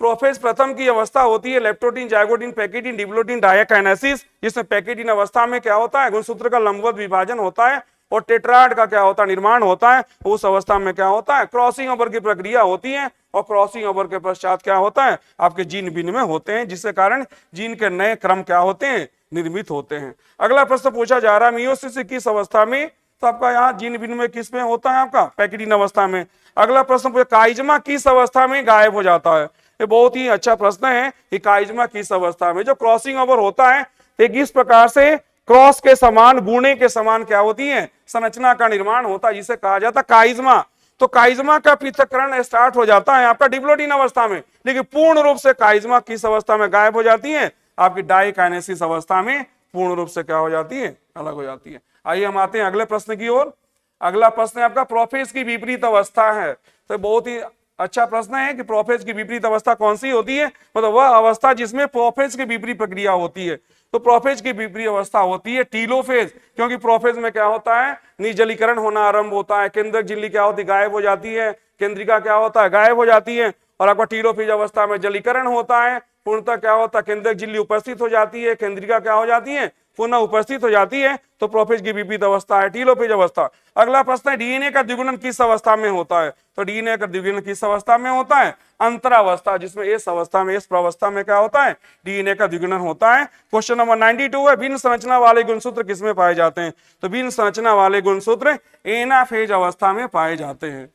प्रोफेज प्रथम की अवस्था होती है, leptotene, zygotene, pachytene, diplotene, diakinesis, जिसमें पैकेटीन अवस्था में क्या होता है, गुणसूत्र का लंबवत विभाजन होता है और टेट्राड का क्या होता है, निर्माण होता है। उस अवस्था में क्या होता है, क्रॉसिंग ओवर की प्रक्रिया होती है और क्रॉसिंग ओवर के पश्चात क्या होता है, आपके जीन विनिमय होते हैं, जिसके कारण जीन के नए क्रम क्या होते हैं, निर्मित होते हैं। अगला प्रश्न पूछा जा रहा है, मियोसिस किस अवस्था में? तो आपका यहाँ जीन विनिमय किस में होता है, आपका पैकेटीन अवस्था में। अगला प्रश्न पूछा, काइजमा किस अवस्था में गायब हो जाता है? ये बहुत ही अच्छा प्रश्न है कि काइजमा किस अवस्था में। जो क्रॉसिंग ओवर होता है तो किस प्रकार से क्रॉस के समान, गुणे के समान क्या होती है, संरचना का निर्माण होता है, जिसे कहा जाता है काइजमा। तो काइजमा का पृथक्करण स्टार्ट हो जाता है आपका डिप्लोटीन अवस्था में, लेकिन पूर्ण रूप से काइजमा किस अवस्था में गायब हो जाती है, आपकी डाइकाइनेसिस अवस्था में पूर्ण रूप से क्या हो जाती है, अलग हो जाती है। आइए हम आते हैं अगले प्रश्न की ओर। अगला प्रश्न है आपका, प्रोफेज की विपरीत अवस्था है। तो बहुत ही अच्छा प्रश्न है कि प्रोफेज की विपरीत अवस्था कौन सी होती है? मतलब वह अवस्था जिसमें प्रोफेज की विपरीत प्रक्रिया होती है। तो प्रोफेज की विपरीत अवस्था होती है टीलोफेज, क्योंकि प्रोफेज में क्या होता है, निर्जलीकरण होना आरंभ होता है, केंद्रक झिल्ली क्या होती है, गायब हो जाती है, केंद्रिका क्या होता है, गायब हो जाती है, और आपका टीलोफेज अवस्था में जलीकरण होता है, पूर्णतः क्या होता है, केंद्रक झिल्ली उपस्थित हो जाती है, केंद्रिका क्या हो जाती है, पुनः उपस्थित हो जाती है। तो प्रोफेज की विपरीत अवस्था है टीलोफेज अवस्था। अगला प्रश्न है, डीएनए का द्विगुणन किस अवस्था में होता है? तो डीएनए का द्विगुणन किस अवस्था में होता है? अंतरावस्था, जिसमें इस अवस्था में, इस प्रावस्था में क्या होता है, डीएनए का द्विगुणन होता है। क्वेश्चन नंबर 92 है, भिन्न संरचना वाले गुणसूत्र किसमें पाए जाते हैं? तो भिन्न संरचना वाले गुणसूत्र एनाफेज अवस्था में पाए जाते हैं।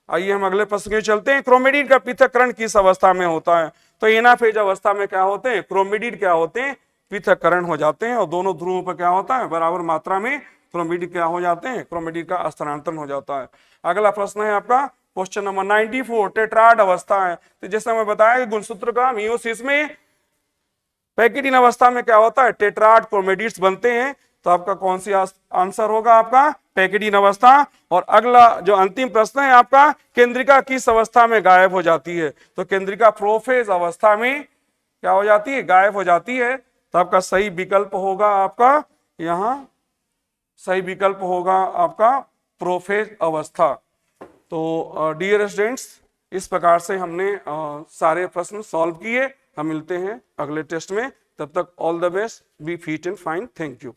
आइए हम अगले प्रश्न की चलते हैं, क्रोमेटिड का पृथक्करण किस अवस्था में होता है? तो एनाफेज अवस्था में क्या होते हैं, क्रोमेटिड क्या होते हैं, पृथक्करण हो जाते हैं, और दोनों ध्रुवों पर क्या होता है, बराबर मात्रा में क्रोमेटिड क्या हो जाते हैं, क्रोमेटिड का स्थानांतरण हो जाता है। अगला प्रश्न है आपका क्वेश्चन नंबर 94, टेट्राड अवस्था है। तो जैसे मैं बताया कि गुणसूत्र का मियोसिस में पैकेटीन अवस्था में क्या होता है, टेट्राड क्रोमेटिड्स बनते हैं। तो आपका कौन सी आंसर होगा, आपका पैकेटीन अवस्था। और अगला जो अंतिम प्रश्न है आपका, केंद्रिका किस अवस्था में गायब हो जाती है? तो केंद्रिका प्रोफेज अवस्था में क्या हो जाती है, गायब हो जाती है। तो आपका सही विकल्प होगा, आपका यहां सही विकल्प होगा आपका प्रोफेज अवस्था। तो डियर स्टूडेंट्स, इस प्रकार से हमने सारे प्रश्न सॉल्व किए। हम मिलते हैं अगले टेस्ट में, तब तक all the best, be fit and fine, thank you.